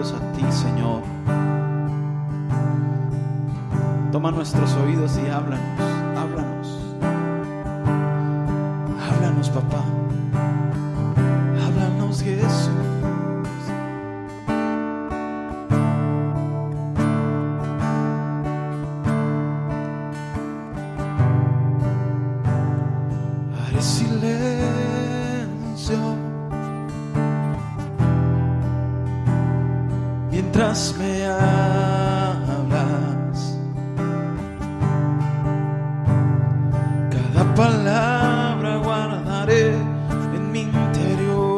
oídos a ti, Señor. Toma nuestros oídos y háblanos, háblanos. Háblanos, papá. Háblanos, Jesús. Haré silencio mientras me hablas. Cada palabra guardaré en mi interior.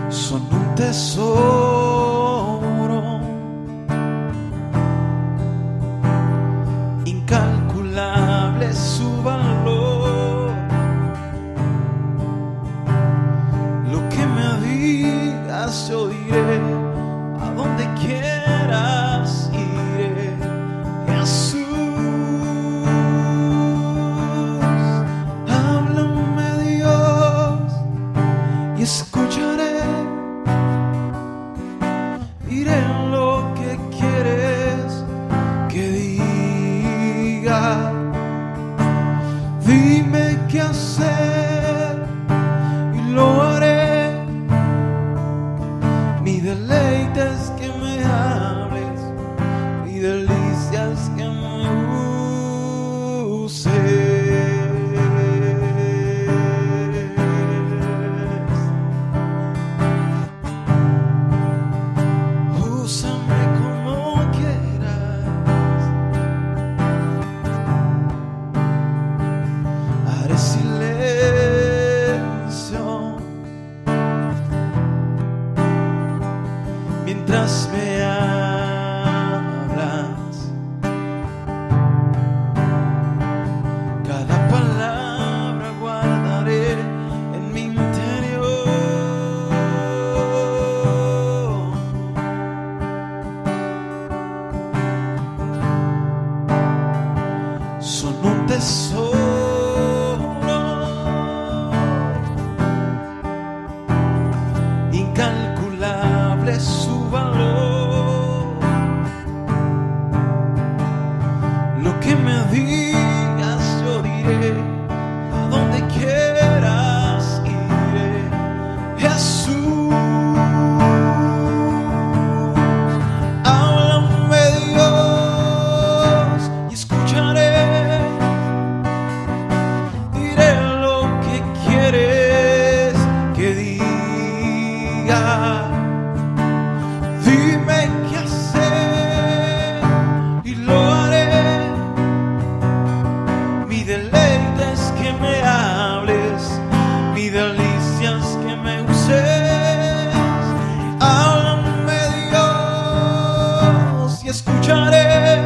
Son un tesoro incalculable su valor. Lo que me digas yo diré, a donde quieras iré, Jesús. Háblame, Dios, y escucharé. Diré lo que quieres que diga. Dime qué hacer y lo haré. Mi deleite es que me hables, mi delicia es que me uses. Úsame como quieras. Haré silencio mientras me hablas. Cada palabra guardaré en mi interior. Son un tesoro incalculable su valor. Lo que me digas yo diré, a donde quieras iré, Jesús. Háblame, Dios, y escucharé. Diré lo que quieres que diga. Dime qué hacer y lo haré. Mi deleite es que me hables, mi delicia es que me uses. Háblame, Dios, y escucharé.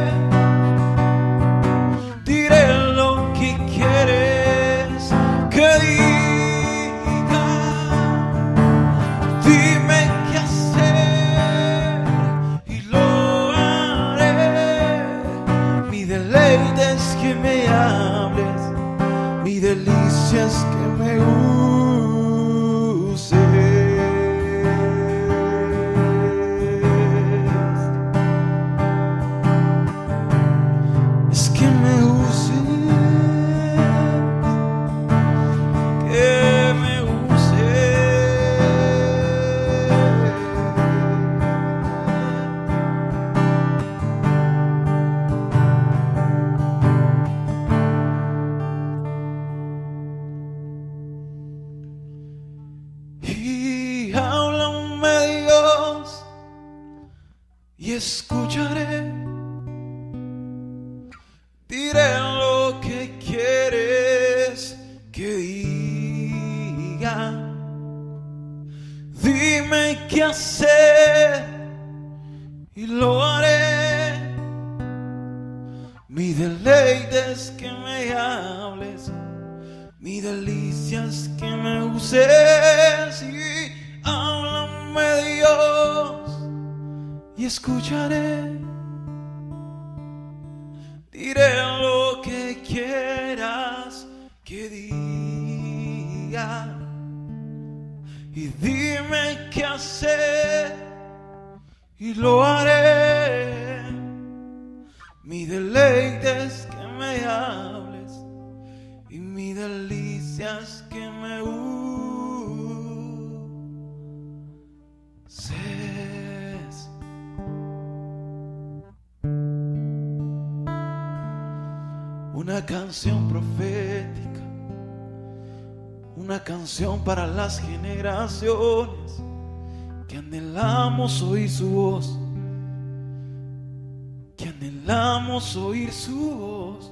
Diré lo que quieres que diga. Dime qué hacer y lo haré. Mi deleite es que me hables, mi delicia es que me uses. Es que me uses, que me y háblame, Dios, y escucharé. Diré lo que quieres que diga. Dime qué hacer y lo haré. Mi deleite es que me hables, mi delicia es que me uses. Y háblame, Dios, y escucharé. Diré lo que quieras sé y lo haré. Mi deleite es que me hables y mi delicia es que me uses. Una canción profética, una canción para las generaciones que anhelamos oír su voz, que anhelamos oír su voz.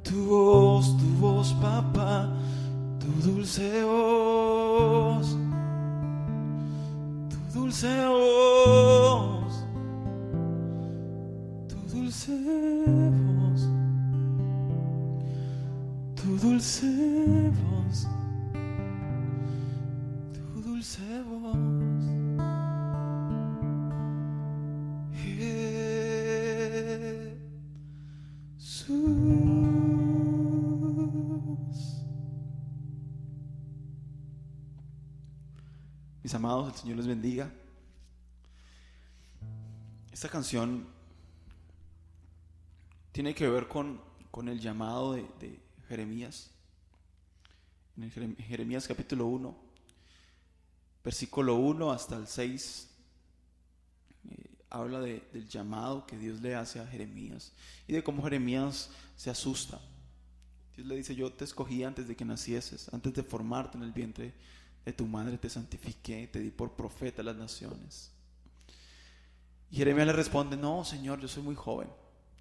Tu voz, papá, tu dulce voz, tu dulce voz, tu dulce voz, tu dulce voz, tu dulce voz. Mis amados, el Señor les bendiga. Esta canción tiene que ver con el llamado de Jeremías. En el Jeremías capítulo 1, versículo 1 hasta el 6, habla del llamado que Dios le hace a Jeremías y de cómo Jeremías se asusta. Dios le dice: yo te escogí antes de que nacieses, antes de formarte en el vientre de tu madre te santifiqué, te di por profeta a las naciones. Y Jeremías le responde: no, Señor, yo soy muy joven.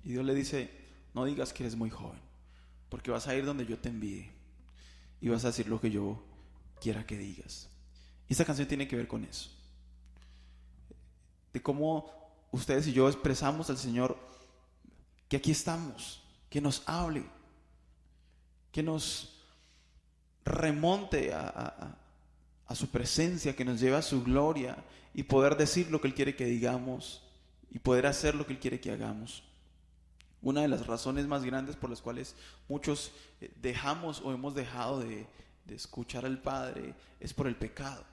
Y Dios le dice: no digas que eres muy joven, porque vas a ir donde yo te envíe y vas a decir lo que yo quiera que digas. Y esta canción tiene que ver con eso, de cómo ustedes y yo expresamos al Señor que aquí estamos, que nos hable, que nos remonte a su presencia, que nos lleve a su gloria y poder decir lo que Él quiere que digamos y poder hacer lo que Él quiere que hagamos. Una de las razones más grandes por las cuales muchos dejamos o hemos dejado de escuchar al Padre es por el pecado,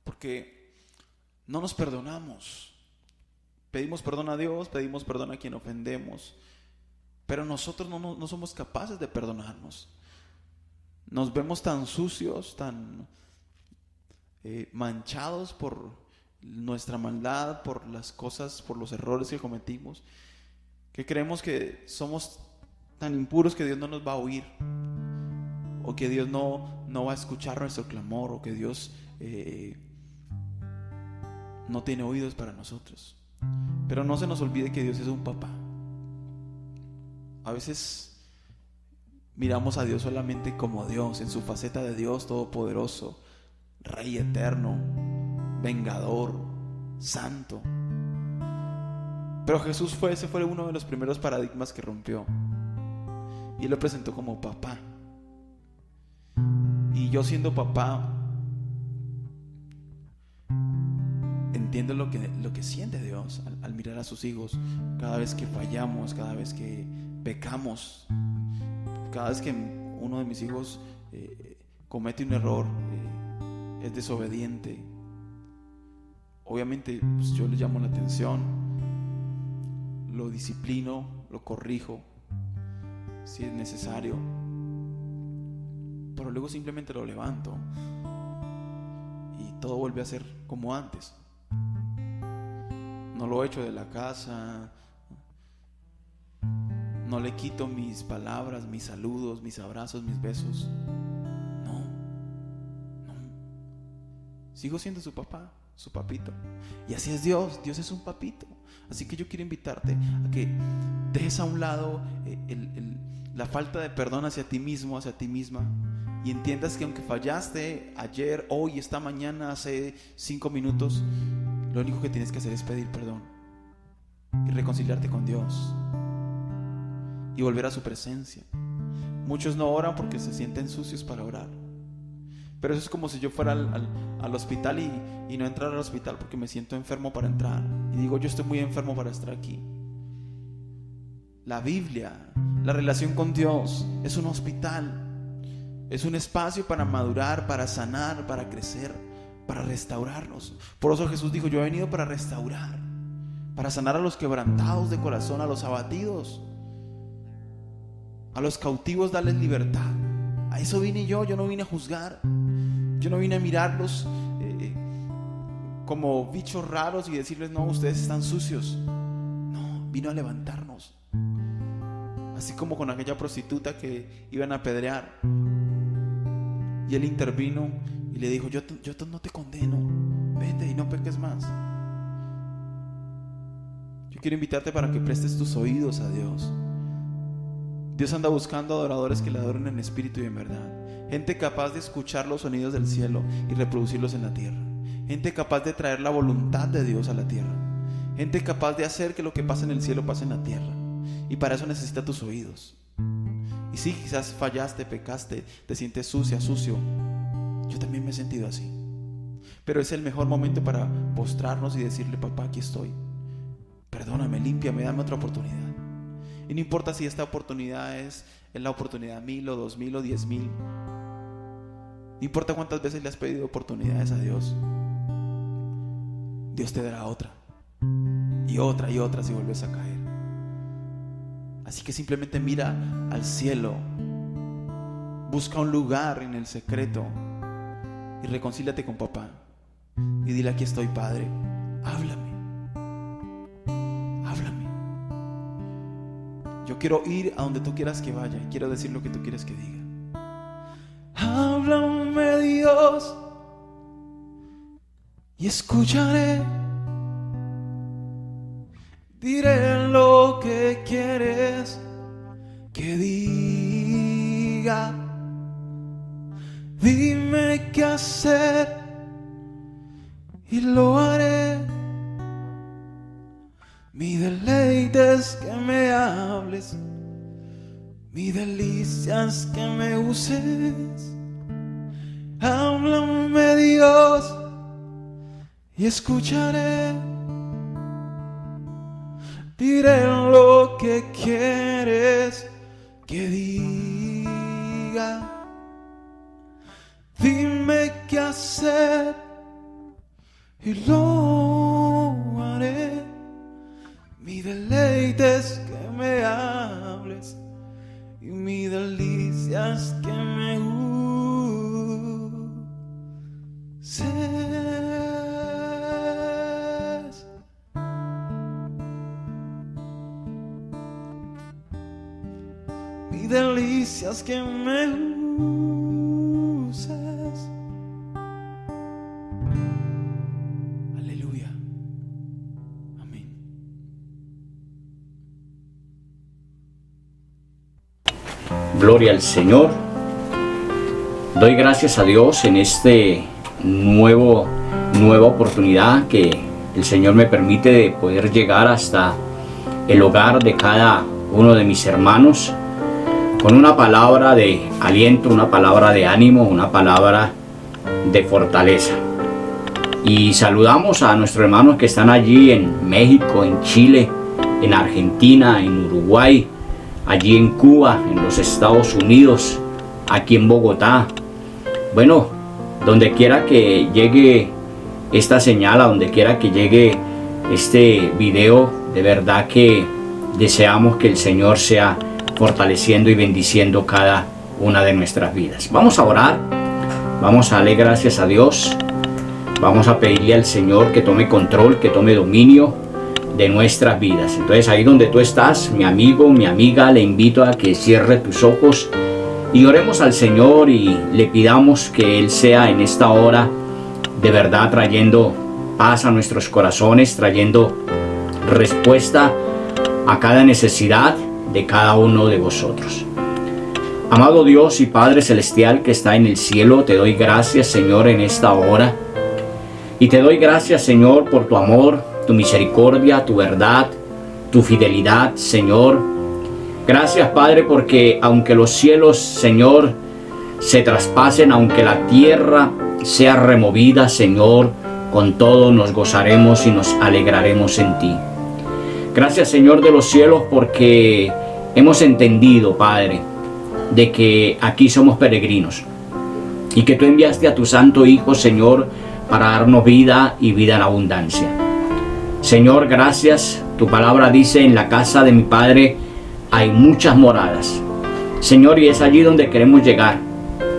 porque no nos perdonamos. Pedimos perdón a Dios, pedimos perdón a quien ofendemos, pero nosotros no somos capaces de perdonarnos. Nos vemos tan sucios, tan manchados por nuestra maldad, por las cosas, por los errores que cometimos, que creemos que somos tan impuros que Dios no nos va a oír, o que Dios no va a escuchar nuestro clamor, o que Dios no tiene oídos para nosotros. Pero no se nos olvide que Dios es un papá. A veces miramos a Dios solamente como Dios, en su faceta de Dios todopoderoso, Rey eterno, vengador, santo. Pero Jesús ese fue uno de los primeros paradigmas que rompió, y Él lo presentó como papá. Y yo, siendo papá, entiendo lo que siente Dios al mirar a sus hijos cada vez que fallamos, cada vez que pecamos, cada vez que uno de mis hijos comete un error, es desobediente. Obviamente, pues, yo le llamo la atención, lo disciplino, lo corrijo si es necesario, pero luego simplemente lo levanto y todo vuelve a ser como antes. No lo echo de la casa, no le quito mis palabras, mis saludos, mis abrazos, mis besos. No. Sigo siendo su papá, su papito. Y así es Dios. Dios es un papito. Así que yo quiero invitarte a que dejes a un lado la falta de perdón hacia ti mismo, hacia ti misma, y entiendas que aunque fallaste ayer, hoy, esta mañana, hace 5 minutos, lo único que tienes que hacer es pedir perdón y reconciliarte con Dios y volver a su presencia. Muchos no oran porque se sienten sucios para orar, pero eso es como si yo fuera al hospital y no entrara al hospital porque me siento enfermo para entrar, y digo: yo estoy muy enfermo para estar aquí. La Biblia, la relación con Dios, es un hospital, es un espacio para madurar, para sanar, para crecer, para restaurarnos. Por eso Jesús dijo: yo he venido para restaurar, para sanar a los quebrantados de corazón, a los abatidos, a los cautivos darles libertad. A eso vine yo no vine a juzgar, yo no vine a mirarlos como bichos raros y decirles: no, ustedes están sucios. No, vino a levantarnos. Así como con aquella prostituta que iban a apedrear, y él intervino y le dijo: yo no te condeno, vete y no peques más. Yo quiero invitarte para que prestes tus oídos a Dios. Dios anda buscando adoradores que le adoren en espíritu y en verdad. Gente capaz de escuchar los sonidos del cielo y reproducirlos en la tierra. Gente capaz de traer la voluntad de Dios a la tierra. Gente capaz de hacer que lo que pasa en el cielo pase en la tierra. Y para eso necesita tus oídos. Y sí, quizás fallaste, pecaste, te sientes sucia, sucio. Yo también me he sentido así. Pero es el mejor momento para postrarnos y decirle: papá, aquí estoy. Perdóname, límpiame, dame otra oportunidad. Y no importa si esta oportunidad es la oportunidad 1000 o 2000 o 10,000. No importa cuántas veces le has pedido oportunidades a Dios. Dios te dará otra. Y otra y otra si vuelves a caer. Así que simplemente mira al cielo. Busca un lugar en el secreto y reconcíliate con papá. Y dile: aquí estoy, Padre. Háblame. Yo quiero ir a donde tú quieras que vaya y quiero decir lo que tú quieres que diga. Háblame, Dios, y escucharé. Diré lo que quieres que diga. Dime qué hacer y lo haré. Mi deleite es que me hables, mi delicia es que me uses. Háblame, Dios, y escucharé. Diré lo que quieres que diga. Dime qué hacer y lo haré. Mi deleite es que me hables y mi delicia es que me uses. Mi delicia es que me uses. Gloria al Señor. Doy gracias a Dios en este nueva oportunidad que el Señor me permite de poder llegar hasta el hogar de cada uno de mis hermanos con una palabra de aliento, una palabra de ánimo, una palabra de fortaleza. Y saludamos a nuestros hermanos que están allí en México, en Chile, en Argentina, en Uruguay, allí en Cuba, en los Estados Unidos, aquí en Bogotá. Bueno, donde quiera que llegue esta señal, a donde quiera que llegue este video, de verdad que deseamos que el Señor sea fortaleciendo y bendiciendo cada una de nuestras vidas. Vamos a orar, vamos a darle gracias a Dios, vamos a pedirle al Señor que tome control, que tome dominio de nuestras vidas. Entonces, ahí donde tú estás, mi amigo, mi amiga, le invito a que cierre tus ojos y oremos al Señor y le pidamos que Él sea en esta hora de verdad trayendo paz a nuestros corazones, trayendo respuesta a cada necesidad de cada uno de vosotros. Amado Dios y Padre Celestial que está en el cielo, te doy gracias, Señor, en esta hora. Y te doy gracias, Señor, por tu amor, tu misericordia, tu verdad, tu fidelidad, Señor. Gracias, Padre, porque aunque los cielos, Señor, se traspasen, aunque la tierra sea removida, Señor, con todo nos gozaremos y nos alegraremos en ti. Gracias, Señor de los cielos, porque hemos entendido, Padre, de que aquí somos peregrinos y que tú enviaste a tu Santo Hijo, Señor, para darnos vida y vida en abundancia. Señor, gracias. Tu palabra dice: en la casa de mi Padre hay muchas moradas. Señor, y es allí donde queremos llegar.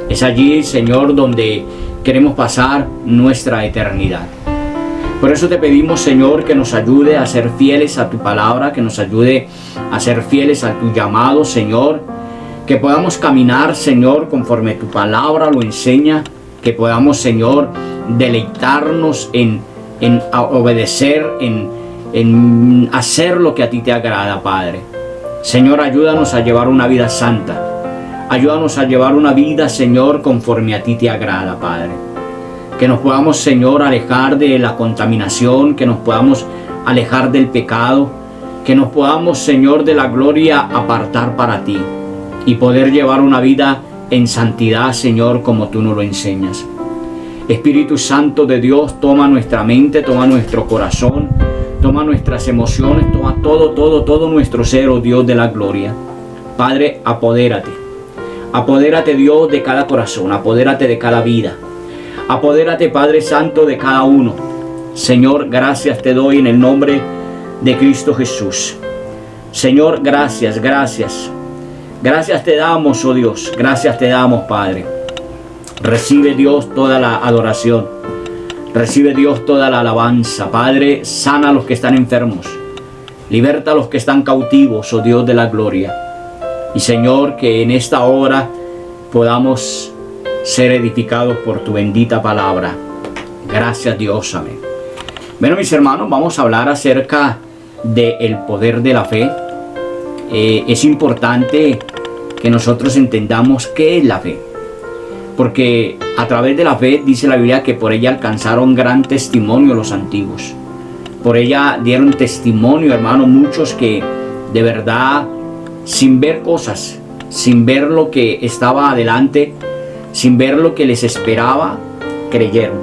Es allí, Señor, donde queremos pasar nuestra eternidad. Por eso te pedimos, Señor, que nos ayude a ser fieles a tu palabra, que nos ayude a ser fieles a tu llamado, Señor. Que podamos caminar, Señor, conforme tu palabra lo enseña. Que podamos, Señor, deleitarnos en obedecer, en hacer lo que a ti te agrada, Padre. Señor, ayúdanos a llevar una vida santa. Ayúdanos a llevar una vida, Señor, conforme a ti te agrada, Padre. Que nos podamos, Señor, alejar de la contaminación, que nos podamos alejar del pecado, que nos podamos, Señor, de la gloria apartar para ti y poder llevar una vida en santidad, Señor, como tú nos lo enseñas. Espíritu Santo de Dios, toma nuestra mente, toma nuestro corazón, toma nuestras emociones, toma todo nuestro ser, oh Dios de la gloria. Padre, apodérate. Apodérate, Dios, de cada corazón, apodérate de cada vida. Apodérate, Padre Santo, de cada uno. Señor, gracias te doy en el nombre de Cristo Jesús. Señor, gracias. Gracias te damos, oh Dios. Gracias te damos, Padre. Recibe, Dios, toda la adoración. Recibe, Dios, toda la alabanza. Padre, sana a los que están enfermos. Liberta a los que están cautivos, oh Dios de la gloria. Y Señor, que en esta hora podamos ser edificados por tu bendita palabra. Gracias, Dios. Amén. Bueno, mis hermanos, vamos a hablar acerca del poder de la fe. Es importante que nosotros entendamos qué es la fe. Porque a través de la fe, dice la Biblia, que por ella alcanzaron gran testimonio los antiguos. Por ella dieron testimonio, hermano, muchos que de verdad, sin ver cosas, sin ver lo que estaba adelante, sin ver lo que les esperaba, creyeron.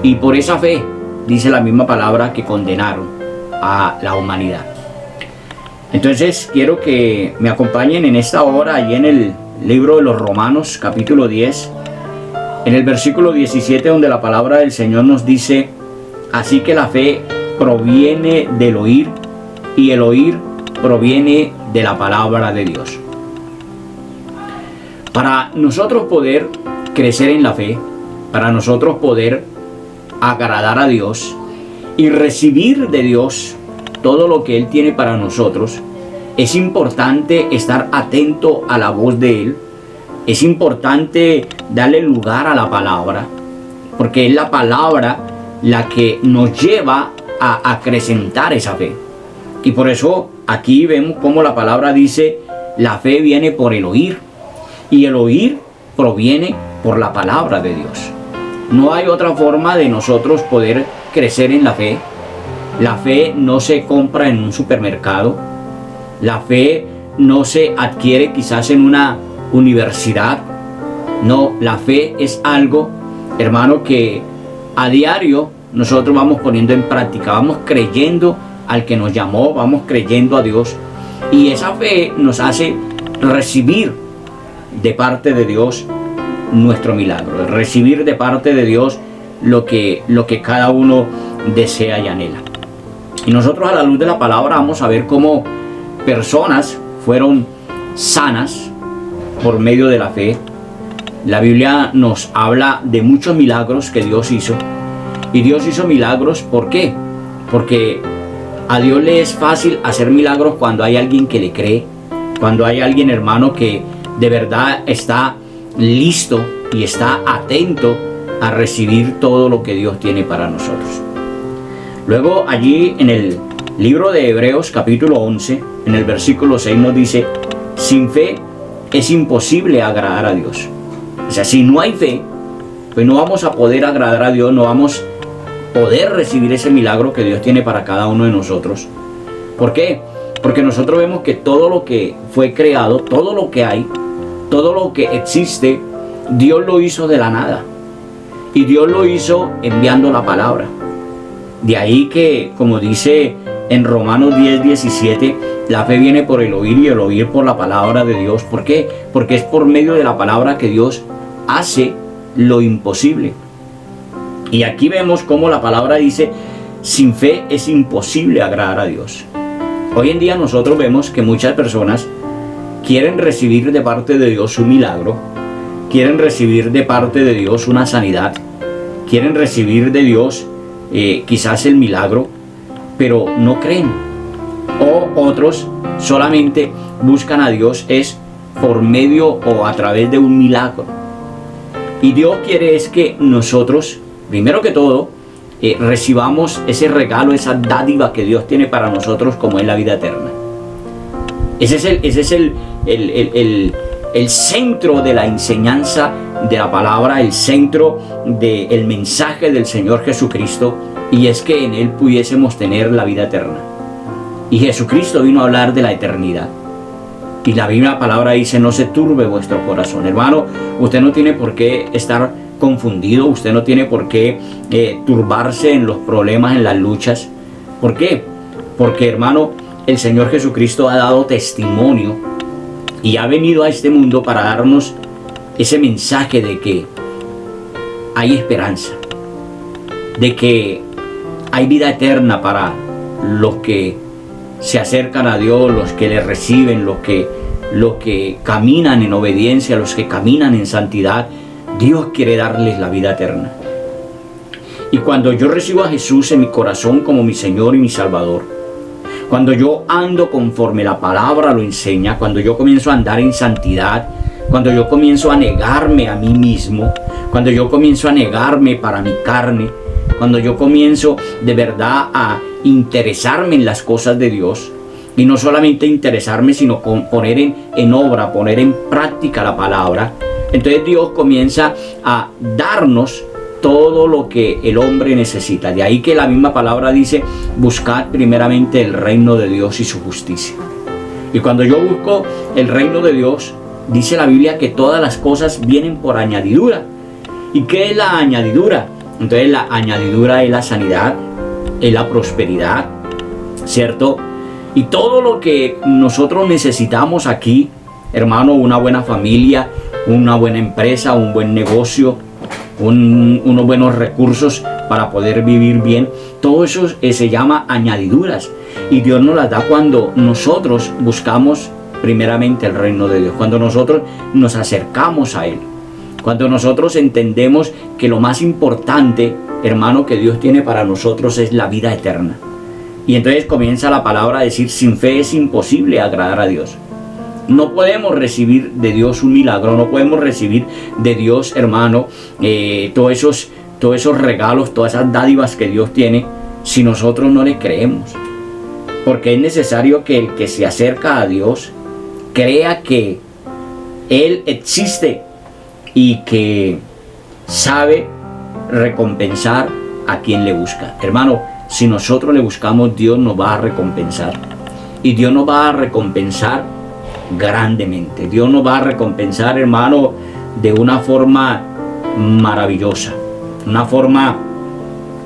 Y por esa fe, dice la misma palabra, que condenaron a la humanidad. Entonces quiero que me acompañen en esta hora, allí en el libro de los Romanos, capítulo 10, en el versículo 17, donde la palabra del Señor nos dice: así que la fe proviene del oír, y el oír proviene de la palabra de Dios. Para nosotros poder crecer en la fe, para nosotros poder agradar a Dios y recibir de Dios todo lo que Él tiene para nosotros, es importante estar atento a la voz de Él. Es importante darle lugar a la palabra, porque es la palabra la que nos lleva a acrecentar esa fe. Y por eso aquí vemos cómo la palabra dice: la fe viene por el oír, y el oír proviene por la palabra de Dios. No hay otra forma de nosotros poder crecer en la fe. La fe no se compra en un supermercado. La fe no se adquiere quizás en una universidad. No, la fe es algo, hermano, que a diario nosotros vamos poniendo en práctica. Vamos creyendo al que nos llamó, vamos creyendo a Dios. Y esa fe nos hace recibir de parte de Dios nuestro milagro, recibir de parte de Dios lo que cada uno desea y anhela. Y nosotros, a la luz de la palabra, vamos a ver cómo personas fueron sanas por medio de la fe. La Biblia nos habla de muchos milagros que Dios hizo. Y Dios hizo milagros, ¿por qué? Porque a Dios le es fácil hacer milagros cuando hay alguien que le cree, cuando hay alguien, hermano, que de verdad está listo y está atento a recibir todo lo que Dios tiene para nosotros. Luego, allí en el libro de Hebreos, capítulo 11, en el versículo 6 nos dice: sin fe es imposible agradar a Dios. O sea, si no hay fe, pues no vamos a poder agradar a Dios, no vamos a poder recibir ese milagro que Dios tiene para cada uno de nosotros. ¿Por qué? Porque nosotros vemos que todo lo que fue creado, todo lo que hay, todo lo que existe, Dios lo hizo de la nada. Y Dios lo hizo enviando la palabra. De ahí que, como dice en Romanos 10:17, la fe viene por el oír y el oír por la palabra de Dios. ¿Por qué? Porque es por medio de la palabra que Dios hace lo imposible. Y aquí vemos cómo la palabra dice, sin fe es imposible agradar a Dios. Hoy en día nosotros vemos que muchas personas quieren recibir de parte de Dios un milagro, quieren recibir de parte de Dios una sanidad, quieren recibir de Dios quizás el milagro, pero no creen. O otros solamente buscan a Dios es por medio o a través de un milagro. Y Dios quiere es que nosotros, primero que todo, recibamos ese regalo, esa dádiva que Dios tiene para nosotros, como es la vida eterna. Ese es el centro de la enseñanza de la palabra, el centro del mensaje del Señor Jesucristo, y es que en Él pudiésemos tener la vida eterna. Y Jesucristo vino a hablar de la eternidad. Y la Biblia, palabra dice, no se turbe vuestro corazón. Hermano, usted no tiene por qué estar confundido, usted no tiene por qué turbarse en los problemas, en las luchas. ¿Por qué? Porque, hermano, el Señor Jesucristo ha dado testimonio y ha venido a este mundo para darnos ese mensaje de que hay esperanza, de que hay vida eterna para los que se acercan a Dios, los que le reciben, los que caminan en obediencia, los que caminan en santidad. Dios quiere darles la vida eterna. Y cuando yo recibo a Jesús en mi corazón como mi Señor y mi Salvador, cuando yo ando conforme la palabra lo enseña, cuando yo comienzo a andar en santidad, cuando yo comienzo a negarme a mí mismo, cuando yo comienzo a negarme para mi carne, cuando yo comienzo de verdad a interesarme en las cosas de Dios, y no solamente interesarme, sino poner en obra, poner en práctica la palabra, entonces Dios comienza a darnos todo lo que el hombre necesita. De ahí que la misma palabra dice, buscad primeramente el reino de Dios y su justicia. Y cuando yo busco el reino de Dios, dice la Biblia que todas las cosas vienen por añadidura. ¿Y qué es la añadidura? Entonces la añadidura es la sanidad, es la prosperidad, ¿cierto? Y todo lo que nosotros necesitamos aquí, hermano, una buena familia, una buena empresa, un buen negocio, unos buenos recursos para poder vivir bien, todo eso se llama añadiduras, y Dios nos las da cuando nosotros buscamos primeramente el reino de Dios, cuando nosotros nos acercamos a Él, cuando nosotros entendemos que lo más importante, hermano, que Dios tiene para nosotros es la vida eterna. Y entonces comienza la palabra a decir, sin fe es imposible agradar a Dios. No podemos recibir de Dios un milagro, no podemos recibir de Dios, hermano, todos esos regalos, todas esas dádivas que Dios tiene, si nosotros no le creemos. Porque es necesario que el que se acerca a Dios crea que Él existe y que sabe recompensar a quien le busca. Hermano, si nosotros le buscamos, Dios nos va a recompensar. Y Dios nos va a recompensar grandemente. Dios nos va a recompensar, hermano, de una forma maravillosa, una forma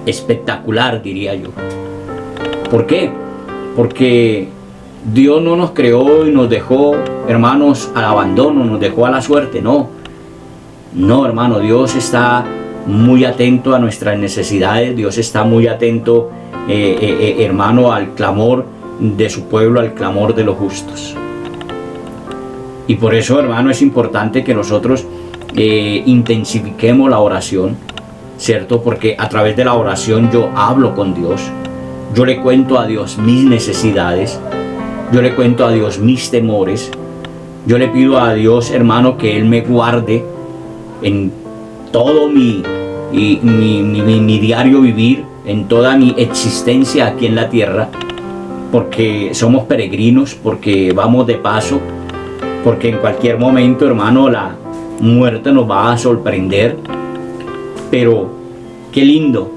espectacular, diría yo. ¿Por qué? Porque Dios no nos creó y nos dejó, hermanos, al abandono, nos dejó a la suerte. No, hermano, Dios está muy atento a nuestras necesidades. Dios está muy atento, hermano, al clamor de su pueblo, al clamor de los justos. Y por eso, hermano, es importante que nosotros intensifiquemos la oración, ¿cierto? Porque a través de la oración yo hablo con Dios. Yo le cuento a Dios mis necesidades. Yo le cuento a Dios mis temores. Yo le pido a Dios, hermano, que Él me guarde en todo mi diario vivir, en toda mi existencia aquí en la tierra. Porque somos peregrinos, porque vamos de paso, porque en cualquier momento, hermano, la muerte nos va a sorprender. Pero qué lindo,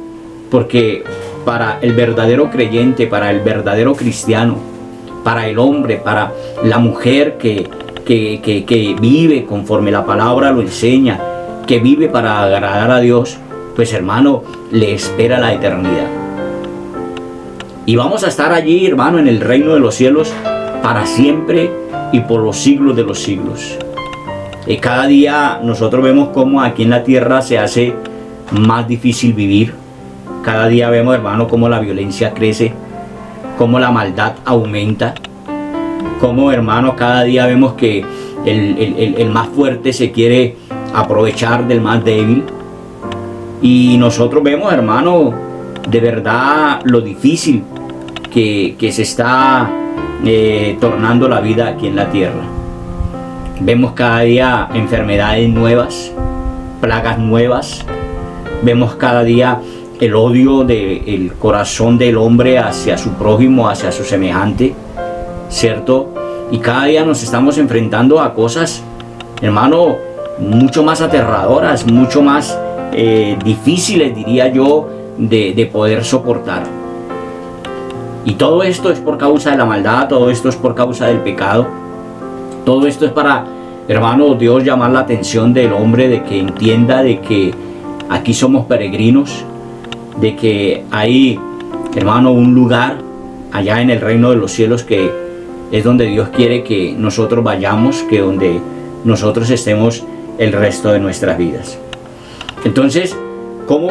porque para el verdadero creyente, para el verdadero cristiano, para el hombre, para la mujer que vive conforme la palabra lo enseña, que vive para agradar a Dios, pues, hermano, le espera la eternidad. Y vamos a estar allí, hermano, en el reino de los cielos para siempre y por los siglos de los siglos. Cada día nosotros vemos cómo aquí en la tierra se hace más difícil vivir. Cada día vemos, hermano, cómo la violencia crece, cómo la maldad aumenta, cómo, hermano, cada día vemos que el más fuerte se quiere aprovechar del más débil. Y nosotros vemos, hermano, de verdad lo difícil que se está tornando la vida aquí en la tierra. Vemos cada día enfermedades nuevas, plagas nuevas. Vemos cada día el odio del corazón del hombre hacia su prójimo, hacia su semejante, ¿cierto? Y cada día nos estamos enfrentando a cosas, hermano, mucho más aterradoras, mucho más difíciles, diría yo, de poder soportar. Y todo esto es por causa de la maldad, todo esto es por causa del pecado. Todo esto es para, hermano, Dios llamar la atención del hombre, de que entienda de que aquí somos peregrinos, de que hay, hermano, un lugar allá en el reino de los cielos que es donde Dios quiere que nosotros vayamos, que donde nosotros estemos el resto de nuestras vidas. Entonces, ¿cómo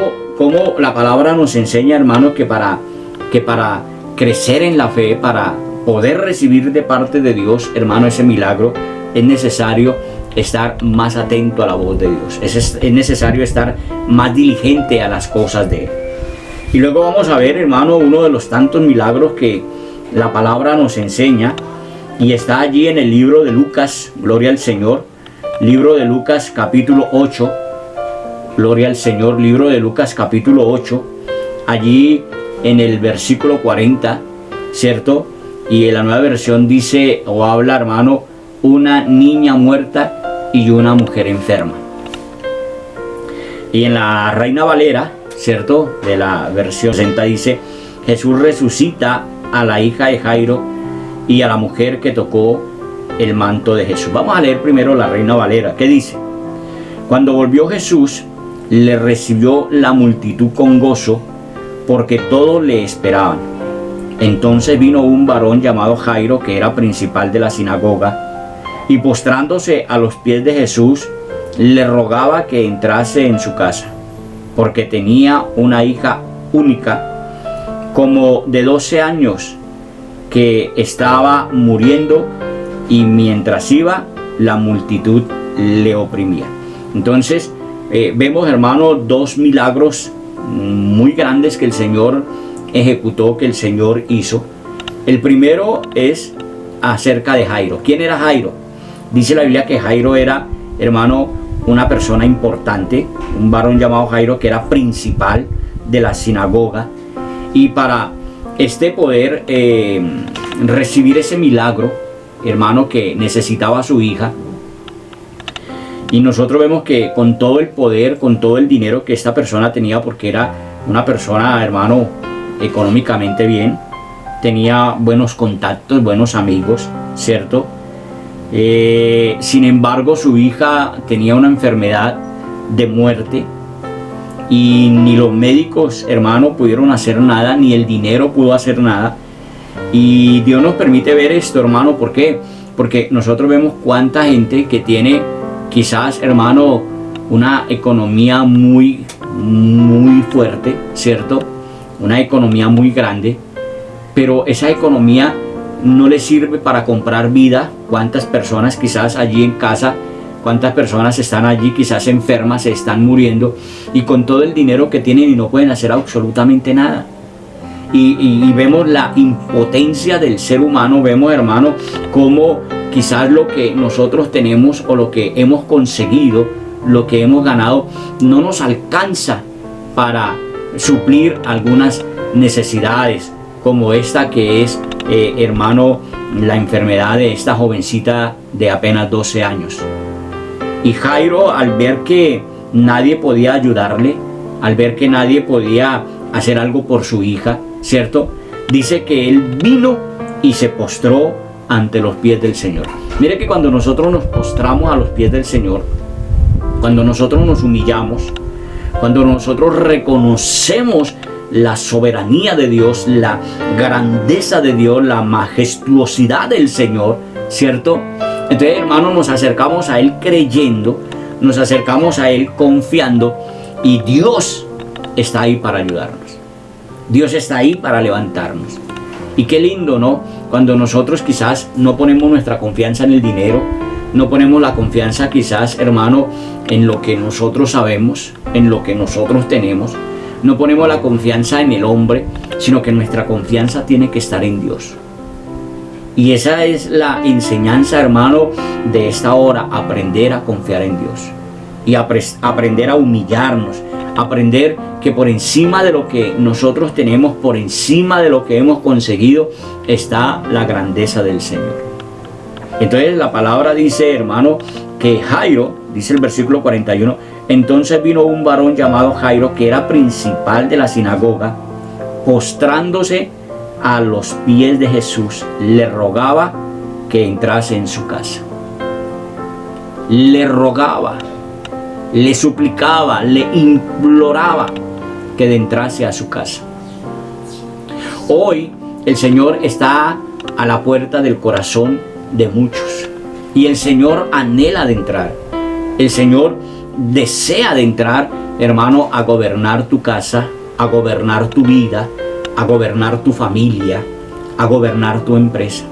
la palabra nos enseña, hermano, que para crecer en la fe, para poder recibir de parte de Dios, hermano, ese milagro, es necesario estar más atento a la voz de Dios. Es necesario estar más diligente a las cosas de Él. Y luego vamos a ver, hermano, uno de los tantos milagros que la palabra nos enseña, y está allí en el libro de Lucas, gloria al Señor, libro de Lucas capítulo 8, gloria al Señor, libro de Lucas capítulo 8, allí en el versículo 40, ¿cierto? Y en la nueva versión dice o habla, hermano, una niña muerta y una mujer enferma. Y en la Reina Valera, ¿cierto?, de la versión 60 dice: Jesús resucita a la hija de Jairo y a la mujer que tocó el manto de Jesús. Vamos a leer primero la Reina Valera. ¿Qué dice? Cuando volvió Jesús, le recibió la multitud con gozo, porque todos le esperaban. Entonces vino un varón llamado Jairo, que era principal de la sinagoga, y postrándose a los pies de Jesús, le rogaba que entrase en su casa, porque tenía una hija única, como de 12 años, que estaba muriendo, y mientras iba, la multitud le oprimía. Entonces, vemos, hermano, dos milagros muy grandes que el Señor ejecutó, que el Señor hizo. El primero es acerca de Jairo. ¿Quién era Jairo? Dice la Biblia que Jairo era, hermano, una persona importante, un varón llamado Jairo, que era principal de la sinagoga. Y para poder recibir ese milagro, hermano, que necesitaba a su hija, y nosotros vemos que con todo el poder, con todo el dinero que esta persona tenía, porque era una persona, hermano, económicamente bien, tenía buenos contactos, buenos amigos, ¿cierto? Sin embargo, su hija tenía una enfermedad de muerte, y ni los médicos, hermano, pudieron hacer nada, ni el dinero pudo hacer nada. Y Dios nos permite ver esto, hermano. ¿Por qué? Porque nosotros vemos cuánta gente que tiene quizás, hermano, una economía muy fuerte, ¿cierto? Una economía muy grande, pero esa economía no le sirve para comprar vida. Cuántas personas quizás allí en casa, cuántas personas están allí quizás enfermas, se están muriendo, y con todo el dinero que tienen y no pueden hacer absolutamente nada. Y vemos la impotencia del ser humano. Vemos, hermano, cómo quizás lo que nosotros tenemos o lo que hemos conseguido, lo que hemos ganado, no nos alcanza para suplir algunas necesidades, como esta que es, hermano, la enfermedad de esta jovencita de apenas 12 años. Y Jairo, al ver que nadie podía ayudarle, al ver que nadie podía hacer algo por su hija, ¿cierto?, dice que él vino y se postró ante los pies del Señor. Mire que cuando nosotros nos postramos a los pies del Señor, cuando nosotros nos humillamos, cuando nosotros reconocemos la soberanía de Dios, la grandeza de Dios, la majestuosidad del Señor, ¿cierto? Entonces, hermano, nos acercamos a Él creyendo, nos acercamos a Él confiando, Y Dios está ahí para ayudarnos. Dios está ahí para levantarnos. Y qué lindo, ¿no? Cuando nosotros quizás no ponemos nuestra confianza en el dinero, no ponemos la confianza quizás, hermano, en lo que nosotros sabemos, en lo que nosotros tenemos. No ponemos la confianza en el hombre, sino que nuestra confianza tiene que estar en Dios. Y esa es la enseñanza, hermano, de esta hora, aprender a confiar en Dios. Y aprender a humillarnos, aprender que por encima de lo que nosotros tenemos, por encima de lo que hemos conseguido, está la grandeza del Señor. Entonces la palabra dice, hermano, que Jairo, dice el versículo 41, entonces vino un varón llamado Jairo, que era principal de la sinagoga, postrándose a los pies de Jesús, le rogaba que entrase en su casa. Le rogaba, le suplicaba, le imploraba que entrase a su casa. Hoy el Señor está a la puerta del corazón de muchos y el Señor anhela de entrar. El Señor desea de entrar, hermano, a gobernar tu casa, a gobernar tu vida, a gobernar tu familia, a gobernar tu empresa.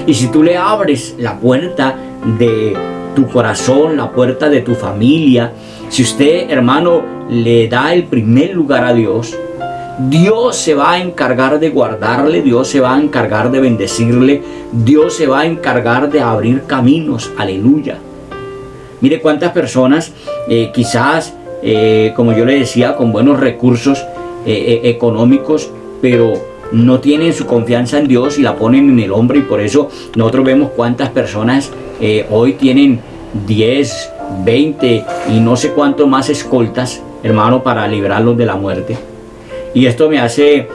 Y si tú le abres la puerta de tu corazón, la puerta de tu familia, si usted, hermano, le da el primer lugar a Dios, Dios se va a encargar de guardarle, Dios se va a encargar de bendecirle, Dios se va a encargar de abrir caminos. Aleluya. Mire cuántas personas, quizás, como yo le decía, con buenos recursos económicos, pero no tienen su confianza en Dios y la ponen en el hombre, y por eso nosotros vemos cuántas personas hoy tienen 10, 20 y no sé cuánto más escoltas, hermano, para librarlos de la muerte. Y esto me hace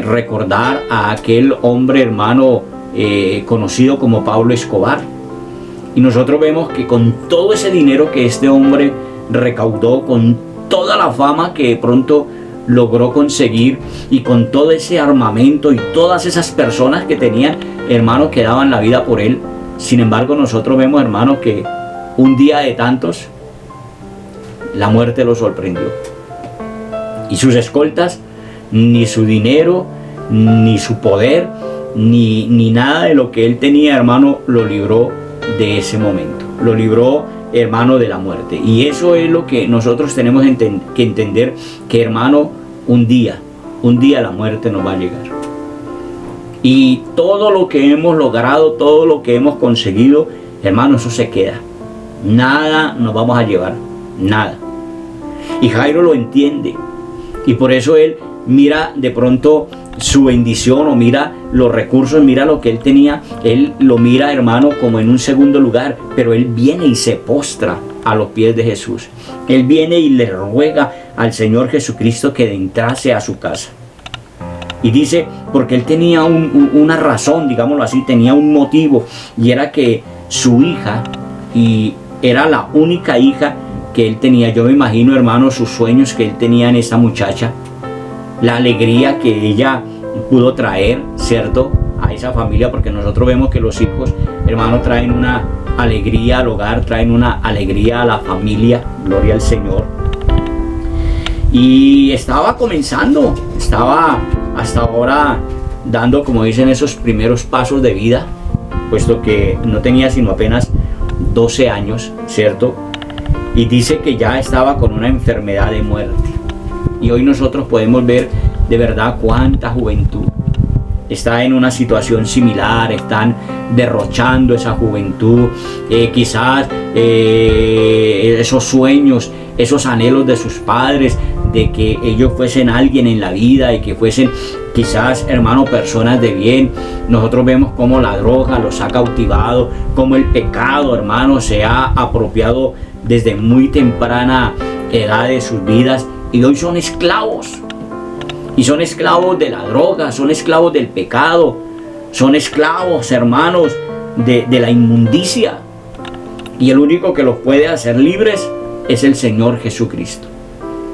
recordar a aquel hombre, hermano, conocido como Pablo Escobar. Y nosotros vemos que con todo ese dinero que este hombre recaudó, con toda la fama que de pronto logró conseguir, y con todo ese armamento y todas esas personas que tenían, hermano, que daban la vida por él, sin embargo nosotros vemos, hermano, que un día de tantos la muerte lo sorprendió. Y sus escoltas, ni su dinero, ni su poder, ni nada de lo que él tenía, hermano, lo libró de ese momento. Lo libró, hermano, de la muerte. Y eso es lo que nosotros tenemos que entender, que, hermano, un día la muerte nos va a llegar. Y todo lo que hemos logrado, todo lo que hemos conseguido, hermano, eso se queda. Nada nos vamos a llevar, nada. Y Jairo lo entiende. Y por eso él mira de pronto su bendición, o mira los recursos, mira lo que él tenía, él lo mira, hermano, como en un segundo lugar, pero él viene y se postra a los pies de Jesús. Él viene y le ruega al Señor Jesucristo que entrase a su casa. Y dice, porque él tenía una razón, digámoslo así, tenía un motivo, y era que su hija, y era la única hija que él tenía. Yo me imagino, hermano, sus sueños que él tenía en esa muchacha, la alegría que ella pudo traer, ¿cierto?, a esa familia, porque nosotros vemos que los hijos, hermano, traen una alegría al hogar, traen una alegría a la familia, gloria al Señor. Y estaba comenzando, estaba hasta ahora dando, como dicen, esos primeros pasos de vida, puesto que no tenía sino apenas 12 años, ¿cierto? Y dice que ya estaba con una enfermedad de muerte. Y hoy nosotros podemos ver de verdad cuánta juventud está en una situación similar, están derrochando esa juventud, quizás esos sueños, esos anhelos de sus padres, de que ellos fuesen alguien en la vida y que fuesen quizás, hermano, personas de bien. Nosotros vemos cómo la droga los ha cautivado, cómo el pecado, hermano, se ha apropiado desde muy temprana edad de sus vidas, y hoy son esclavos. Y son esclavos de la droga, son esclavos del pecado, son esclavos, hermanos, de la inmundicia. Y el único que los puede hacer libres es el Señor Jesucristo.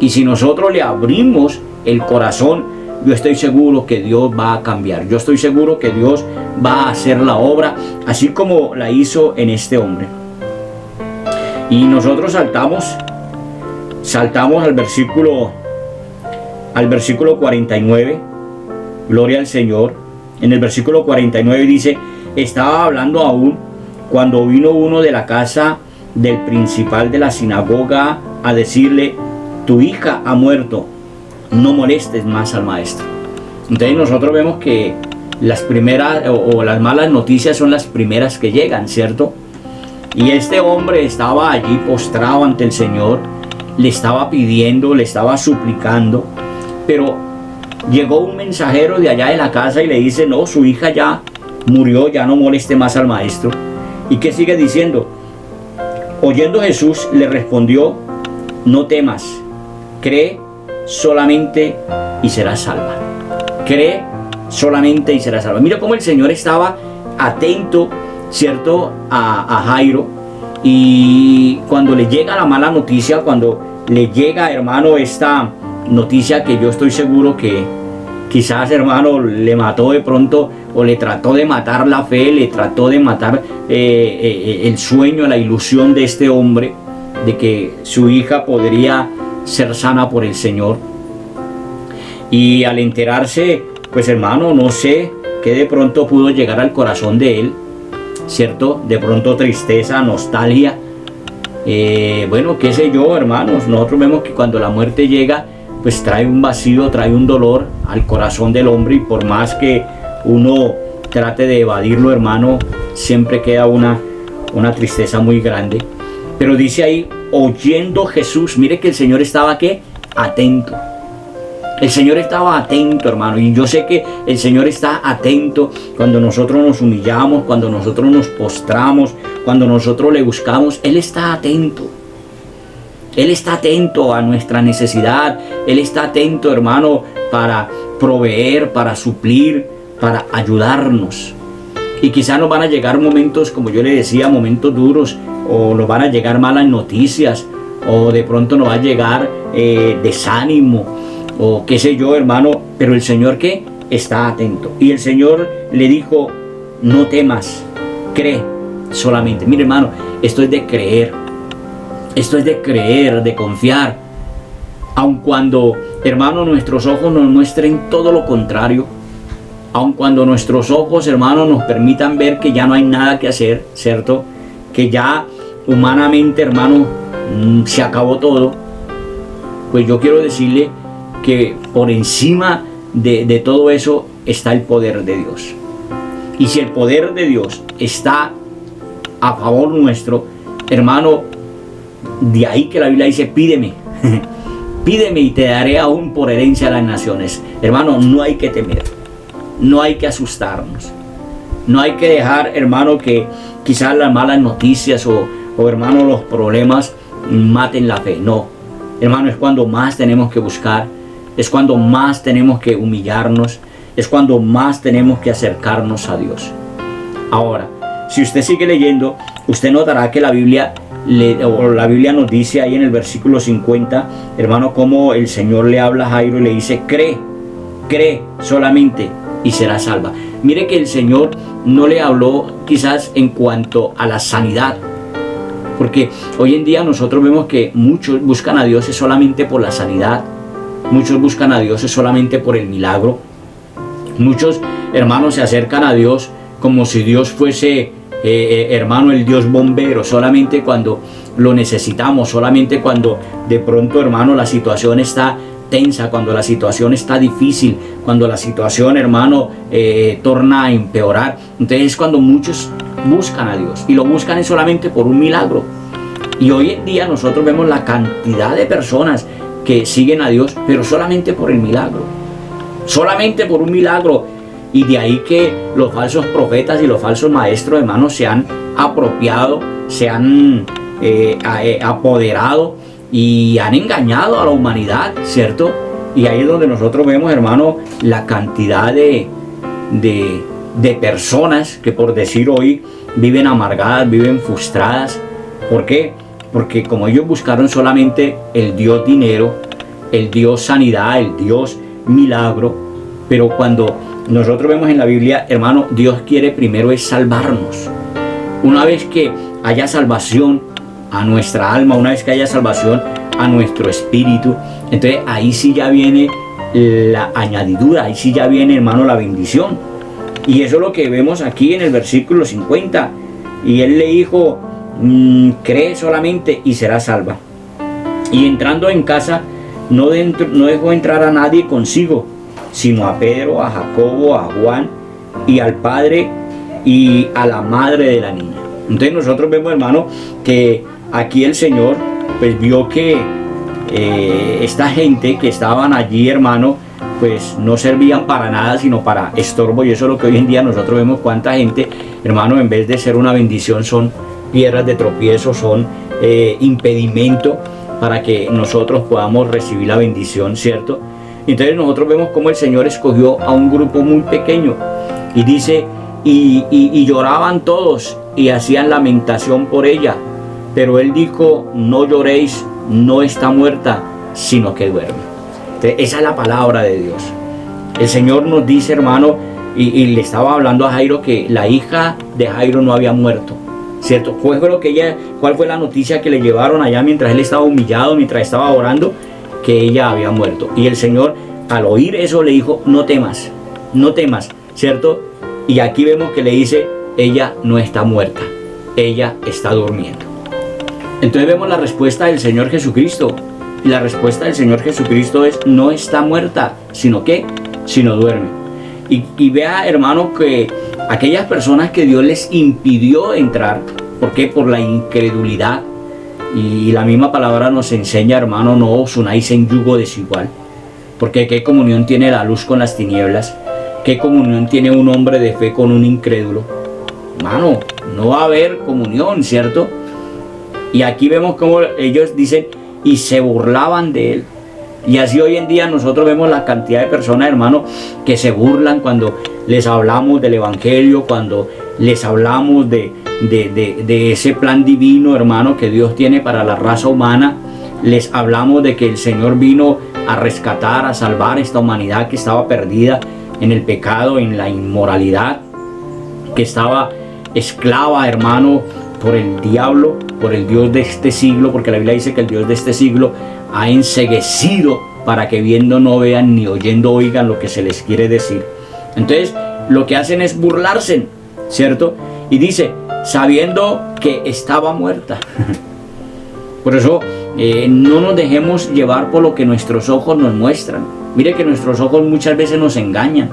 Y si nosotros le abrimos el corazón, yo estoy seguro que Dios va a cambiar. Yo estoy seguro que Dios va a hacer la obra, así como la hizo en este hombre. Y nosotros saltamos al versículo 49, gloria al Señor. En el versículo 49 dice: estaba hablando aún cuando vino uno de la casa del principal de la sinagoga a decirle: tu hija ha muerto, no molestes más al maestro. Entonces nosotros vemos que las primeras o las malas noticias son las primeras que llegan, ¿cierto? Y este hombre estaba allí postrado ante el Señor, le estaba pidiendo, le estaba suplicando, pero llegó un mensajero de allá de la casa y le dice: no, su hija ya murió, ya no moleste más al maestro. ¿Y qué sigue diciendo? Oyendo Jesús le respondió: no temas, cree solamente y serás salva. Cree solamente y serás salva. Mira cómo el Señor estaba atento, ¿cierto?, a Jairo. Y cuando le llega la mala noticia, cuando le llega, hermano, esta noticia que yo estoy seguro que quizás, hermano, le mató de pronto, o le trató de matar la fe, le trató de matar el sueño, la ilusión de este hombre, de que su hija podría ser sana por el Señor. Y al enterarse, pues, hermano, no sé qué de pronto pudo llegar al corazón de él, ¿cierto? De pronto tristeza, nostalgia, bueno, qué sé yo, hermanos. Nosotros vemos que cuando la muerte llega, pues trae un vacío, trae un dolor al corazón del hombre, y por más que uno trate de evadirlo, hermano, siempre queda una tristeza muy grande. Pero dice ahí: oyendo Jesús. Mire que el Señor estaba, ¿qué?, atento. El Señor estaba atento, hermano, y yo sé que el Señor está atento cuando nosotros nos humillamos, cuando nosotros nos postramos, cuando nosotros le buscamos. Él está atento. Él está atento a nuestra necesidad. Él está atento, hermano, para proveer, para suplir, para ayudarnos. Y quizás nos van a llegar momentos, como yo le decía, momentos duros, o nos van a llegar malas noticias, o de pronto nos va a llegar desánimo, o qué sé yo, hermano, pero el Señor, ¿qué?, está atento. Y el Señor le dijo: no temas, cree solamente. Mire, hermano, esto es de creer. Esto es de creer, de confiar. Aun cuando, hermano, nuestros ojos nos muestren todo lo contrario, aun cuando nuestros ojos, hermano, nos permitan ver que ya no hay nada que hacer, ¿cierto? Que ya humanamente, hermano, se acabó todo. Pues yo quiero decirle que por encima de todo eso está el poder de Dios. Y si el poder de Dios está a favor nuestro, hermano, de ahí que la Biblia dice: pídeme, pídeme y te daré aún por herencia a las naciones. Hermano, no hay que temer, no hay que asustarnos, no hay que dejar, hermano, que quizás las malas noticias o hermano, los problemas maten la fe. No, hermano, es cuando más tenemos que buscar, es cuando más tenemos que humillarnos, es cuando más tenemos que acercarnos a Dios. Ahora, si usted sigue leyendo, usted notará que la Biblia nos dice ahí en el versículo 50, hermano, cómo el Señor le habla a Jairo y le dice: cree solamente y será salva. Mire que el Señor no le habló quizás en cuanto a la sanidad, porque hoy en día nosotros vemos que muchos buscan a Dios es solamente por la sanidad, muchos buscan a Dios es solamente por el milagro, muchos, hermanos, se acercan a Dios como si Dios fuese, hermano, el Dios bombero, solamente cuando lo necesitamos, solamente cuando de pronto, hermano, la situación está tensa, cuando la situación está difícil, cuando la situación, hermano, torna a empeorar. Entonces es cuando muchos buscan a Dios, y lo buscan es solamente por un milagro. Y hoy en día nosotros vemos la cantidad de personas que siguen a Dios, pero solamente por el milagro, solamente por un milagro. Y de ahí que los falsos profetas y los falsos maestros, hermanos, se han apropiado, se han apoderado y han engañado a la humanidad, ¿cierto? Y ahí es donde nosotros vemos, hermano, la cantidad de personas que, por decir hoy, viven amargadas, viven frustradas. ¿Por qué? Porque como ellos buscaron solamente el Dios dinero, el Dios sanidad, el Dios milagro, pero cuando nosotros vemos en la Biblia, hermano, Dios quiere primero es salvarnos. Una vez que haya salvación, a nuestra alma, una vez que haya salvación, a nuestro espíritu. Entonces ahí sí ya viene la añadidura, ahí sí ya viene, hermano, la bendición. Y eso es lo que vemos aquí en el versículo 50. Y él le dijo, cree solamente y serás salva. Y entrando en casa, no dejó entrar a nadie consigo, sino a Pedro, a Jacobo, a Juan y al padre y a la madre de la niña. Entonces nosotros vemos, hermano, que aquí el Señor pues vio que esta gente que estaban allí, hermano, pues no servían para nada sino para estorbo. Y eso es lo que hoy en día nosotros vemos, cuánta gente, hermano, en vez de ser una bendición, son piedras de tropiezo, son impedimento para que nosotros podamos recibir la bendición, ¿cierto? Entonces nosotros vemos cómo el Señor escogió a un grupo muy pequeño y dice, y lloraban todos y hacían lamentación por ella, pero él dijo, no lloréis, no está muerta, sino que duerme. Entonces, esa es la palabra de Dios. El Señor nos dice, hermano, y le estaba hablando a Jairo que la hija de Jairo no había muerto, ¿cierto? ¿Cuál fue la noticia que le llevaron allá mientras él estaba humillado, mientras estaba orando? Que ella había muerto. Y el Señor, al oír eso, le dijo, no temas, ¿cierto? Y aquí vemos que le dice, ella no está muerta, ella está durmiendo. Entonces vemos la respuesta del Señor Jesucristo. Y la respuesta del Señor Jesucristo es, no está muerta, sino duerme. Y vea, hermano, que aquellas personas que Dios les impidió entrar, ¿por qué? Por la incredulidad. Y la misma palabra nos enseña, hermano, no os unáis en yugo desigual. Porque ¿qué comunión tiene la luz con las tinieblas? ¿Qué comunión tiene un hombre de fe con un incrédulo? Hermano, no va a haber comunión, ¿cierto? Y aquí vemos cómo ellos dicen, y se burlaban de él. Y así hoy en día nosotros vemos la cantidad de personas, hermano, que se burlan cuando les hablamos del evangelio, cuando les hablamos de ese plan divino, hermano, que Dios tiene para la raza humana. Les hablamos de que el Señor vino a rescatar, a salvar esta humanidad que estaba perdida en el pecado, en la inmoralidad, que estaba esclava, hermano, por el diablo, por el Dios de este siglo, porque la Biblia dice que el Dios de este siglo ha enceguecido para que viendo no vean ni oyendo oigan lo que se les quiere decir. Entonces lo que hacen es burlarse, ¿cierto? Y dice, sabiendo que estaba muerta. Por eso no nos dejemos llevar por lo que nuestros ojos nos muestran. Mire que nuestros ojos muchas veces nos engañan.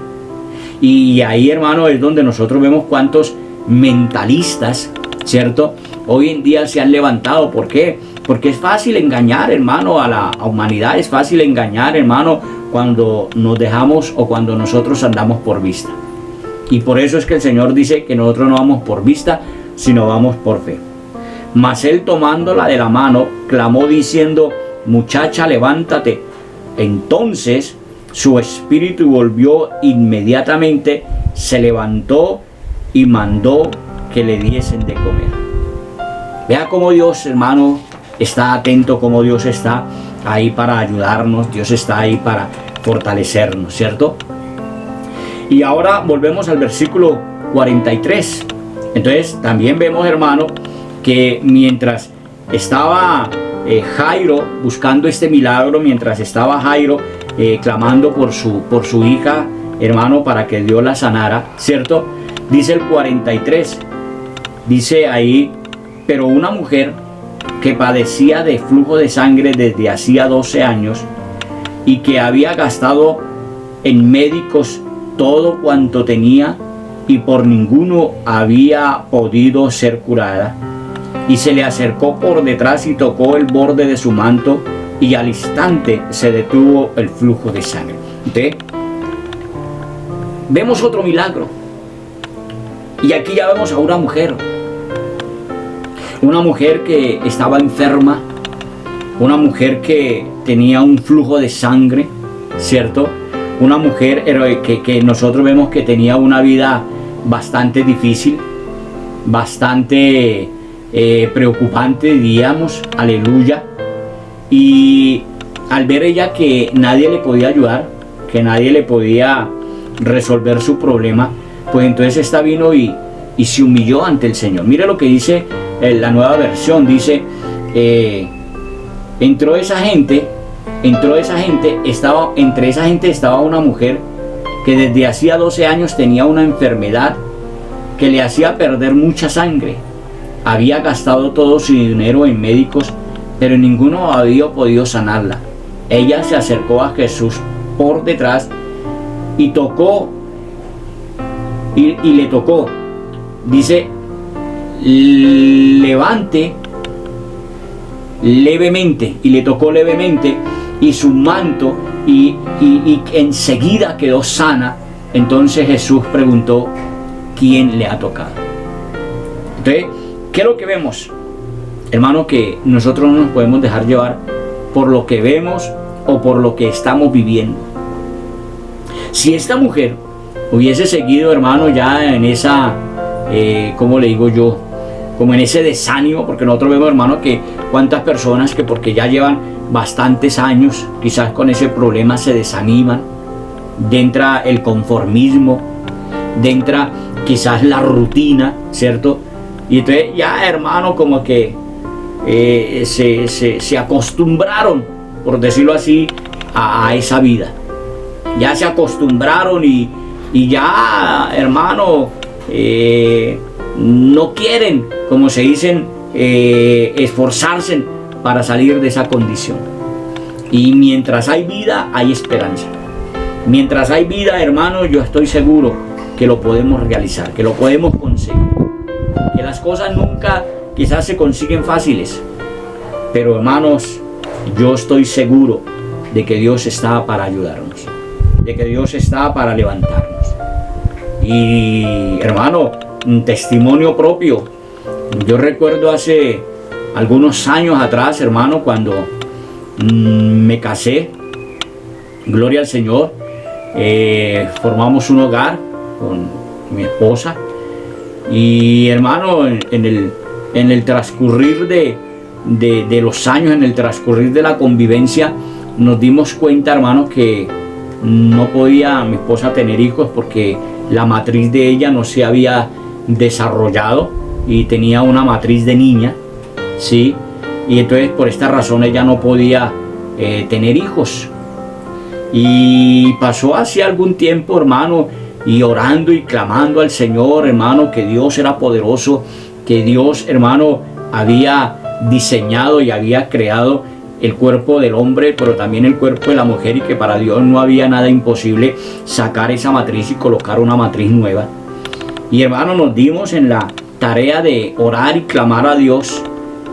Y ahí, hermano, es donde nosotros vemos cuántos mentalistas, ¿cierto? Hoy en día se han levantado. ¿Por qué? Porque es fácil engañar, hermano, a la humanidad. Es fácil engañar, hermano, cuando nos dejamos o cuando nosotros andamos por vista. Y por eso es que el Señor dice que nosotros no vamos por vista, sino vamos por fe. Mas él, tomándola de la mano, clamó diciendo, muchacha, levántate. Entonces su espíritu volvió inmediatamente, se levantó y mandó que le diesen de comer. Vea cómo Dios, hermano, está atento, cómo Dios está ahí para ayudarnos, Dios está ahí para fortalecernos, ¿cierto? Y ahora volvemos al versículo 43. Entonces también vemos, hermano, que mientras estaba Jairo buscando este milagro, mientras estaba Jairo clamando por su hija, hermano, para que Dios la sanara, ¿cierto? Dice el 43, dice ahí, pero una mujer que padecía de flujo de sangre desde hacía 12 años y que había gastado en médicos todo cuanto tenía y por ninguno había podido ser curada, y se le acercó por detrás y tocó el borde de su manto, y al instante se detuvo el flujo de sangre. Entonces, vemos otro milagro. Y aquí ya vemos a una mujer que estaba enferma, una mujer que tenía un flujo de sangre, ¿cierto? Una mujer que nosotros vemos que tenía una vida bastante difícil, bastante preocupante, diríamos, aleluya. Y al ver ella que nadie le podía ayudar, que nadie le podía resolver su problema, pues entonces esta vino y se humilló ante el Señor. Mire lo que dice la nueva versión, dice, entre esa gente estaba una mujer que desde hacía 12 años tenía una enfermedad que le hacía perder mucha sangre. Había gastado todo su dinero en médicos, pero ninguno había podido sanarla. Ella se acercó a Jesús por detrás y tocó, y le tocó. Dice, levante levemente, y le tocó levemente, y su manto, y enseguida quedó sana. Entonces Jesús preguntó, ¿quién le ha tocado? Entonces, ¿qué es lo que vemos? Hermano, que nosotros no nos podemos dejar llevar por lo que vemos o por lo que estamos viviendo. Si esta mujer hubiese seguido, hermano, ya en esa, ¿cómo le digo yo? Como en ese desánimo, porque nosotros vemos, hermano, que cuántas personas que porque ya llevan bastantes años, quizás con ese problema se desaniman, entra el conformismo, entra quizás la rutina, ¿cierto? Y entonces ya, hermano, como que se acostumbraron, por decirlo así, a esa vida. Ya se acostumbraron y ya, hermano, no quieren, como se dicen, esforzarse para salir de esa condición. Y mientras hay vida, hay esperanza. Mientras hay vida, hermano, yo estoy seguro que lo podemos realizar, que lo podemos conseguir. Que las cosas nunca quizás se consiguen fáciles, pero hermanos, yo estoy seguro de que Dios está para ayudarnos, de que Dios está para levantarnos. Y hermano, un testimonio propio. Yo recuerdo hace algunos años atrás, hermano, cuando me casé, gloria al Señor, formamos un hogar con mi esposa. Y hermano, en el transcurrir de los años, en el transcurrir de la convivencia, nos dimos cuenta, hermano, que no podía mi esposa tener hijos porque la matriz de ella no se había desarrollado y tenía una matriz de niña, ¿sí? Y entonces por esta razón ella no podía tener hijos. Y pasó así algún tiempo, hermano, y orando y clamando al Señor, hermano, que Dios era poderoso, que Dios, hermano, había diseñado y había creado el cuerpo del hombre, pero también el cuerpo de la mujer, y que para Dios no había nada imposible sacar esa matriz y colocar una matriz nueva. Y hermano, nos dimos en la tarea de orar y clamar a Dios.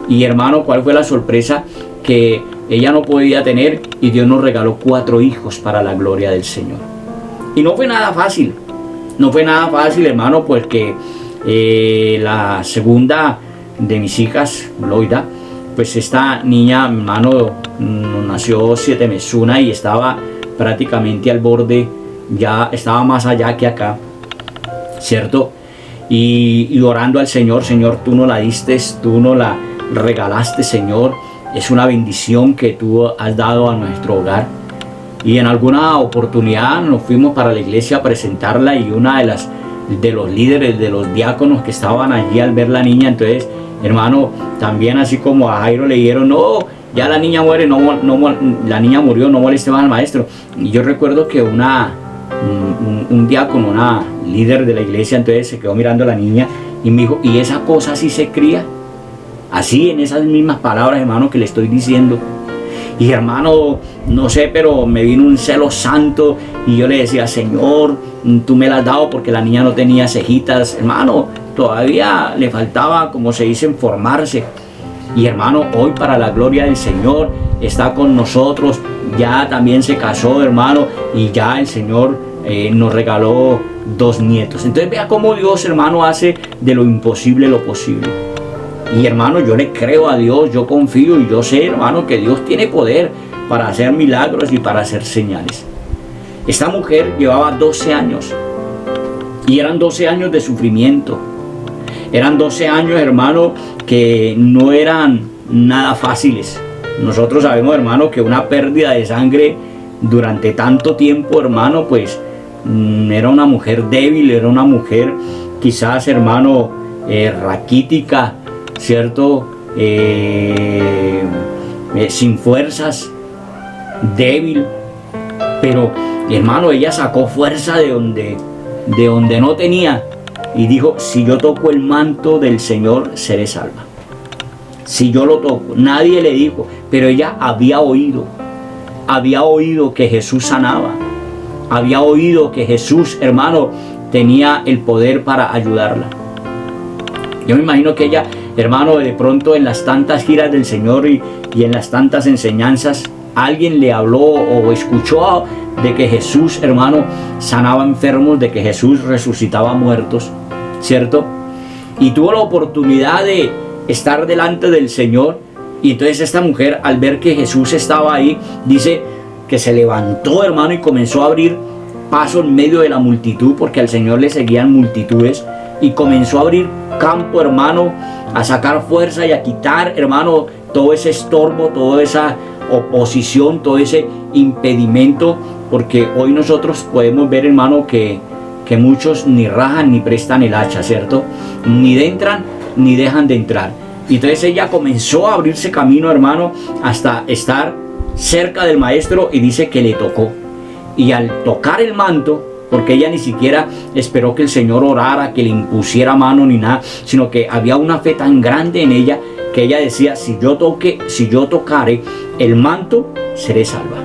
Y hermano, ¿cuál fue la sorpresa? Que ella no podía tener y Dios nos regaló 4 hijos para la gloria del Señor. Y no fue nada fácil, hermano, pues que la segunda de mis hijas, Loida, pues esta niña, hermano, nació 7 mesuna y estaba prácticamente al borde, ya estaba más allá que acá, ¿cierto? Y orando al Señor, Señor, tú no la diste, tú no la regalaste, Señor, es una bendición que tú has dado a nuestro hogar. Y en alguna oportunidad nos fuimos para la iglesia a presentarla, y una de los líderes, de los diáconos que estaban allí al ver la niña, entonces, hermano, también así como a Jairo le dijeron, no, ya la niña muere, la niña murió, no moleste más al maestro. Y yo recuerdo que un diácono, una líder de la iglesia, entonces se quedó mirando a la niña y me dijo, ¿y esa cosa así se cría? Así, en esas mismas palabras, hermano, que le estoy diciendo. Y hermano, no sé, pero me vino un celo santo y yo le decía, Señor, tú me la has dado porque la niña no tenía cejitas. Hermano, todavía le faltaba, como se dice, formarse. Y hermano, hoy para la gloria del Señor está con nosotros. Ya también se casó, hermano, y ya el Señor nos regaló 2 nietos. Entonces vea cómo Dios, hermano, hace de lo imposible lo posible. Y hermano, yo le creo a Dios, yo confío y yo sé, hermano, que Dios tiene poder para hacer milagros y para hacer señales. Esta mujer llevaba 12 años y eran 12 años de sufrimiento. Eran 12 años, hermano, que no eran nada fáciles. Nosotros sabemos, hermano, que una pérdida de sangre durante tanto tiempo, hermano, pues era una mujer débil, era una mujer quizás, hermano, raquítica, ¿cierto? Sin fuerzas, débil, pero hermano, ella sacó fuerza de donde no tenía y dijo: si yo toco el manto del Señor, seré salva. Si yo lo toco. Nadie le dijo, pero ella había oído que Jesús sanaba, había oído que Jesús, hermano, tenía el poder para ayudarla. Yo me imagino que ella, hermano, de pronto en las tantas giras del Señor y en las tantas enseñanzas, alguien le habló o escuchó de que Jesús, hermano, sanaba enfermos, de que Jesús resucitaba muertos, ¿cierto? Y tuvo la oportunidad de estar delante del Señor. Y entonces esta mujer, al ver que Jesús estaba ahí, dice que se levantó, hermano, y comenzó a abrir paso en medio de la multitud, porque al Señor le seguían multitudes, y comenzó a abrir campo, hermano, a sacar fuerza y a quitar, hermano, todo ese estorbo, toda esa oposición, todo ese impedimento, porque hoy nosotros podemos ver, hermano, que muchos ni rajan ni prestan el hacha, ¿cierto? Ni entran ni dejan de entrar. Y entonces ella comenzó a abrirse camino, hermano, hasta estar cerca del maestro, y dice que le tocó. Y al tocar el manto, porque ella ni siquiera esperó que el Señor orara, que le impusiera mano ni nada, sino que había una fe tan grande en ella que ella decía: si yo tocare el manto, seré salva.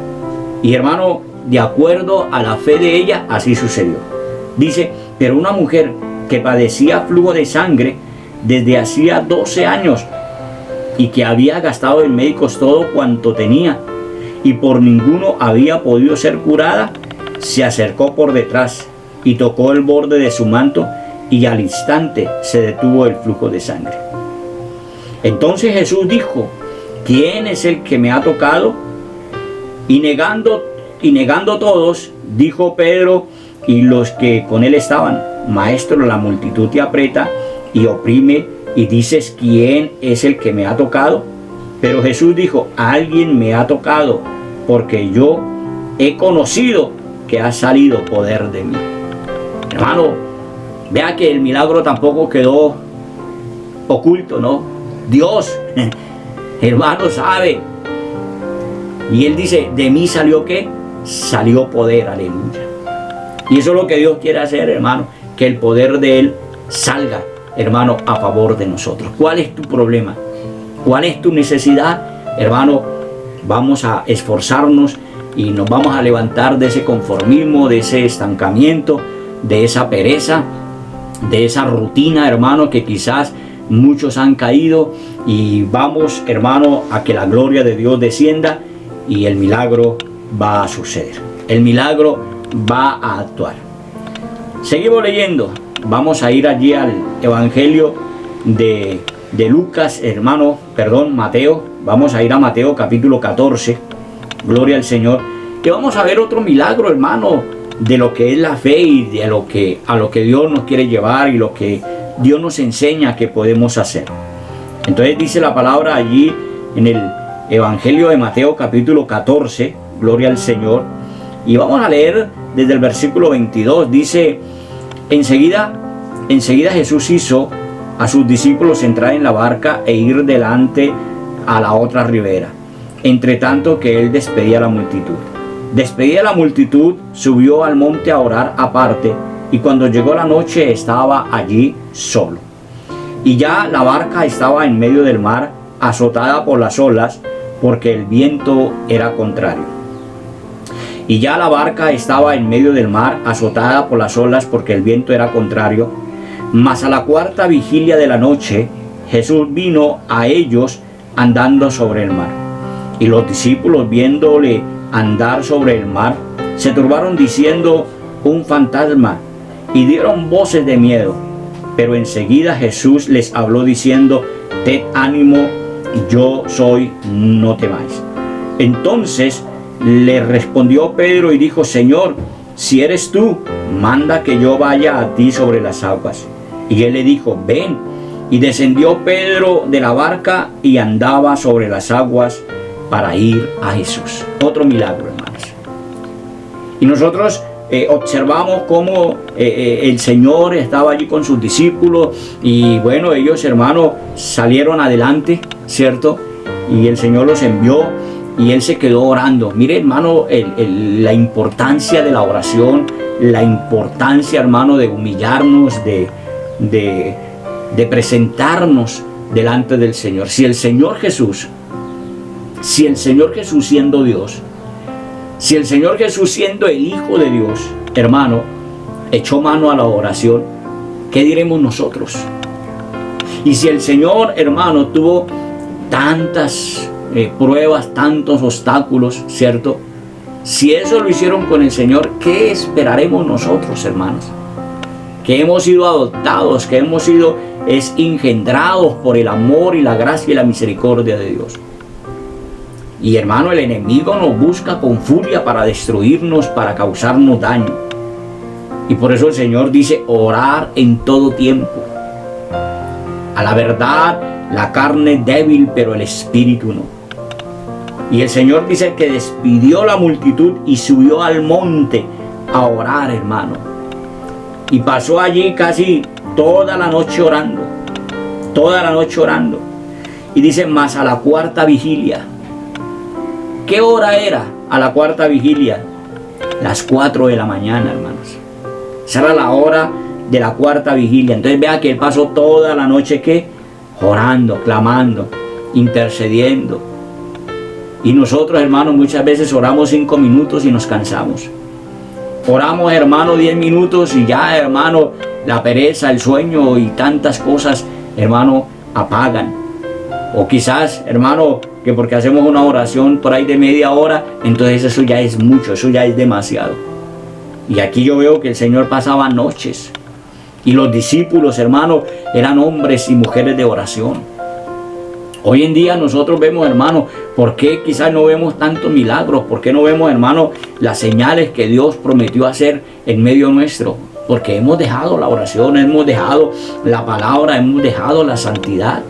Y hermano, de acuerdo a la fe de ella, así sucedió. Dice: pero una mujer que padecía flujo de sangre desde hacía 12 años y que había gastado en médicos todo cuanto tenía y por ninguno había podido ser curada, se acercó por detrás y tocó el borde de su manto, y al instante se detuvo el flujo de sangre. Entonces Jesús dijo: ¿quién es el que me ha tocado? Y negando todos, dijo Pedro y los que con él estaban: Maestro, la multitud te aprieta y oprime, y dices: ¿quién es el que me ha tocado? Pero Jesús dijo: alguien me ha tocado, porque yo he conocido que ha salido poder de mí. Hermano, vea que el milagro tampoco quedó oculto, ¿no? Dios, hermano, sabe. Y él dice: de mí salió ¿qué? Salió poder, aleluya. Y eso es lo que Dios quiere hacer, hermano, que el poder de él salga, hermano, a favor de nosotros. ¿Cuál es tu problema? ¿Cuál es tu necesidad? Hermano, vamos a esforzarnos y nos vamos a levantar de ese conformismo, de ese estancamiento, de esa pereza, de esa rutina, hermano, que quizás muchos han caído, y vamos, hermano, a que la gloria de Dios descienda y el milagro va a suceder. El milagro va a actuar. Seguimos leyendo. Vamos a ir allí al Evangelio de Lucas, Mateo. Vamos a ir a Mateo capítulo 14. Gloria al Señor. Y vamos a ver otro milagro, hermano, de lo que es la fe y de a lo que Dios nos quiere llevar y lo que Dios nos enseña que podemos hacer. Entonces dice la palabra allí en el Evangelio de Mateo capítulo 14. Gloria al Señor. Y vamos a leer desde el versículo 22. Dice: Enseguida Jesús hizo a sus discípulos entrar en la barca e ir delante a la otra ribera, entre tanto que él despedía a la multitud. Despedida la multitud, subió al monte a orar aparte, y cuando llegó la noche estaba allí solo. Y ya la barca estaba en medio del mar, azotada por las olas, porque el viento era contrario. Y ya la barca estaba en medio del mar, azotada por las olas, porque el viento era contrario. Mas a la cuarta vigilia de la noche, Jesús vino a ellos andando sobre el mar. Y los discípulos, viéndole andar sobre el mar, se turbaron diciendo: un fantasma, y dieron voces de miedo. Pero enseguida Jesús les habló diciendo: tened ánimo, yo soy, no temáis. Entonces le respondió Pedro y dijo: Señor, si eres tú, manda que yo vaya a ti sobre las aguas. Y él le dijo: ven. Y descendió Pedro de la barca y andaba sobre las aguas para ir a Jesús. Otro milagro, hermanos. Y nosotros observamos cómo el Señor estaba allí con sus discípulos y bueno, ellos, hermano, salieron adelante, ¿cierto? Y el Señor los envió y Él se quedó orando. Mire, hermano, la importancia de la oración, la importancia, hermano, de humillarnos, de presentarnos delante del Señor. Si el Señor Jesús siendo Dios, si el Señor Jesús siendo el Hijo de Dios, hermano, echó mano a la oración, ¿qué diremos nosotros? Y si el Señor, hermano, tuvo tantas pruebas, tantos obstáculos, ¿cierto? Si eso lo hicieron con el Señor, ¿qué esperaremos nosotros, hermanos? Que hemos sido adoptados, que hemos sido engendrados por el amor y la gracia y la misericordia de Dios. Y hermano, el enemigo nos busca con furia para destruirnos, para causarnos daño. Y por eso el Señor dice, orar en todo tiempo. A la verdad, la carne es débil, pero el espíritu no. Y el Señor dice que despidió la multitud y subió al monte a orar, hermano. Y pasó allí casi toda la noche orando. Toda la noche orando. Y dice, más a la cuarta vigilia. ¿Qué hora era a la cuarta vigilia? Las 4 de la mañana, hermanos. Esa era la hora de la cuarta vigilia. Entonces vea que Él pasó toda la noche, ¿qué? Orando, clamando, intercediendo. Y nosotros, hermanos, muchas veces oramos 5 minutos y nos cansamos. Oramos, hermano, 10 minutos y ya, hermano, la pereza, el sueño y tantas cosas, hermano, apagan. O quizás, hermano, que porque hacemos una oración por ahí de media hora, entonces eso ya es mucho, eso ya es demasiado. Y aquí yo veo que el Señor pasaba noches. Y los discípulos, hermano, eran hombres y mujeres de oración. Hoy en día nosotros vemos, hermano, ¿por qué quizás no vemos tantos milagros? ¿Por qué no vemos, hermano, las señales que Dios prometió hacer en medio nuestro? Porque hemos dejado la oración, hemos dejado la palabra, hemos dejado la santidad.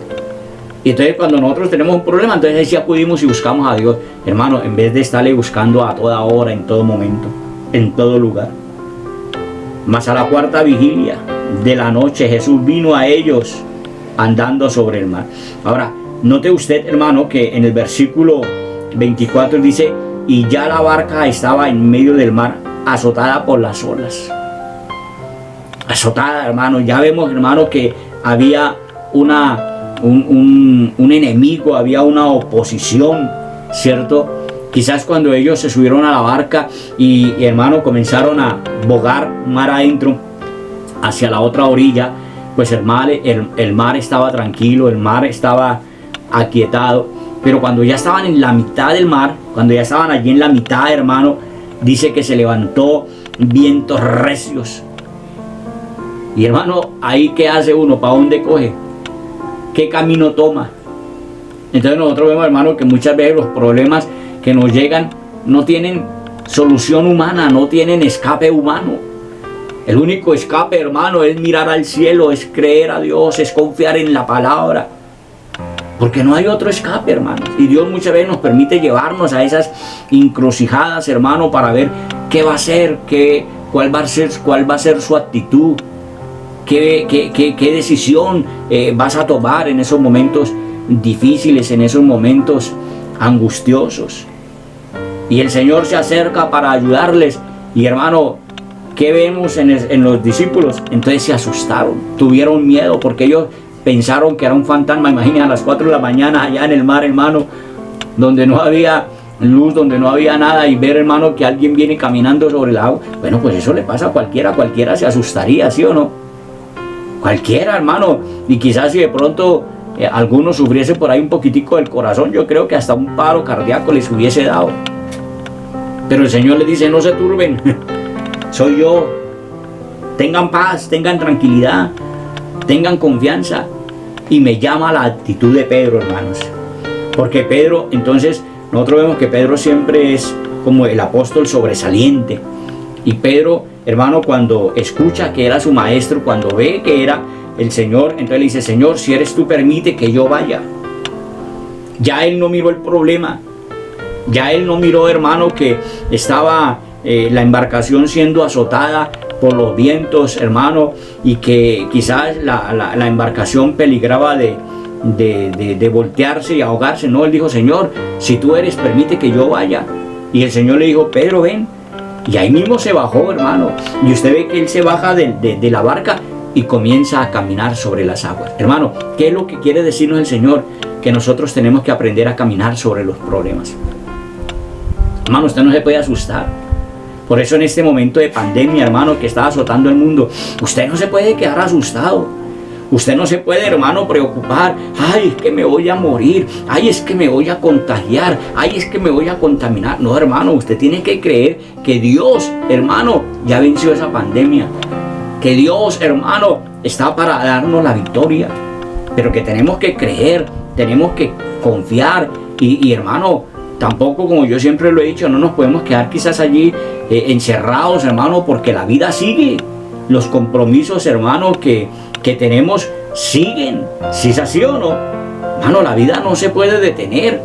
Y entonces cuando nosotros tenemos un problema, entonces ahí sí acudimos y buscamos a Dios. Hermano, en vez de estarle buscando a toda hora, en todo momento, en todo lugar. Mas a la cuarta vigilia de la noche, Jesús vino a ellos andando sobre el mar. Ahora, note usted, hermano, que en el versículo 24 dice, y ya la barca estaba en medio del mar, azotada por las olas. Azotada, hermano. Ya vemos, hermano, que había un enemigo, había una oposición, ¿cierto? Quizás cuando ellos se subieron a la barca y hermano, comenzaron a bogar mar adentro hacia la otra orilla, pues el mar estaba tranquilo, el mar estaba aquietado. Pero cuando ya estaban en la mitad del mar, cuando ya estaban allí en la mitad, hermano, dice que se levantó vientos recios. Y hermano, ahí ¿qué hace uno? ¿Para dónde coge? ¿Qué camino toma? Entonces nosotros vemos, hermano, que muchas veces los problemas que nos llegan no tienen solución humana, no tienen escape humano. El único escape, hermano, es mirar al cielo, es creer a Dios, es confiar en la palabra. Porque no hay otro escape, hermano. Y Dios muchas veces nos permite llevarnos a esas encrucijadas, hermano, para ver qué va a ser, cuál va a ser su actitud. ¿Qué decisión vas a tomar en esos momentos difíciles, en esos momentos angustiosos? Y el Señor se acerca para ayudarles. Y hermano, ¿qué vemos en los discípulos? Entonces se asustaron, tuvieron miedo porque ellos pensaron que era un fantasma. Imagínense a las 4 de la mañana allá en el mar, hermano, donde no había luz, donde no había nada, y ver, hermano, que alguien viene caminando sobre el agua. Bueno, pues eso le pasa a cualquiera se asustaría, ¿sí o no? Cualquiera, hermano. Y quizás si de pronto alguno sufriese por ahí un poquitico del corazón, yo creo que hasta un paro cardíaco les hubiese dado. Pero el Señor les dice, no se turben, soy yo. Tengan paz, tengan tranquilidad, tengan confianza. Y me llama la actitud de Pedro, hermanos. Porque Pedro, entonces, nosotros vemos que Pedro siempre es como el apóstol sobresaliente. Y Pedro, hermano, cuando escucha que era su maestro, cuando ve que era el Señor, entonces le dice, Señor, si eres tú, permite que yo vaya. Ya él no miró el problema. Ya él no miró, hermano, que estaba la embarcación siendo azotada por los vientos, hermano, y que quizás la embarcación peligraba de voltearse y ahogarse. No, él dijo: Señor, si tú eres, permite que yo vaya. Y el Señor le dijo: Pedro, ven. Y ahí mismo se bajó, hermano. Y usted ve que él se baja de la barca y comienza a caminar sobre las aguas. Hermano, ¿qué es lo que quiere decirnos el Señor? Que nosotros tenemos que aprender a caminar sobre los problemas. Hermano, usted no se puede asustar. Por eso en este momento de pandemia, hermano, que está azotando el mundo, usted no se puede quedar asustado. Usted no se puede, hermano, preocupar. Ay, es que me voy a morir. Ay, es que me voy a contagiar. Ay, es que me voy a contaminar. No, hermano, usted tiene que creer que Dios, hermano, ya venció esa pandemia. Que Dios, hermano, está para darnos la victoria. Pero que tenemos que creer, tenemos que confiar. Y hermano, tampoco, como yo siempre lo he dicho, no nos podemos quedar quizás allí encerrados, hermano, porque la vida sigue. Los compromisos, hermano, que tenemos siguen. Si es así o no, hermano, la vida no se puede detener.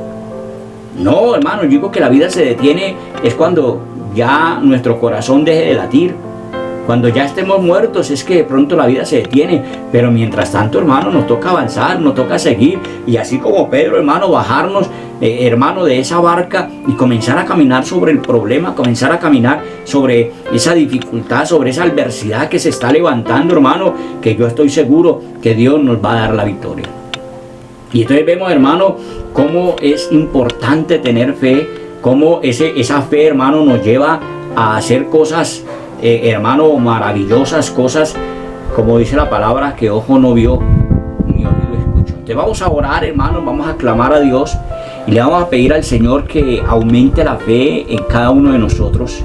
No, hermano, yo digo que la vida se detiene es cuando ya nuestro corazón deje de latir. Cuando ya estemos muertos es que de pronto la vida se detiene. Pero mientras tanto, hermano, nos toca avanzar, nos toca seguir. Y así como Pedro, hermano, bajarnos, hermano, de esa barca y comenzar a caminar sobre el problema, comenzar a caminar sobre esa dificultad, sobre esa adversidad que se está levantando, hermano, que yo estoy seguro que Dios nos va a dar la victoria. Y entonces vemos, hermano, cómo es importante tener fe, cómo esa fe, hermano, nos lleva a hacer cosas, hermano, maravillosas, cosas, como dice la palabra, que ojo no vio, ni oído escuchó. Entonces vamos a orar, hermano, vamos a clamar a Dios y le vamos a pedir al Señor que aumente la fe en cada uno de nosotros.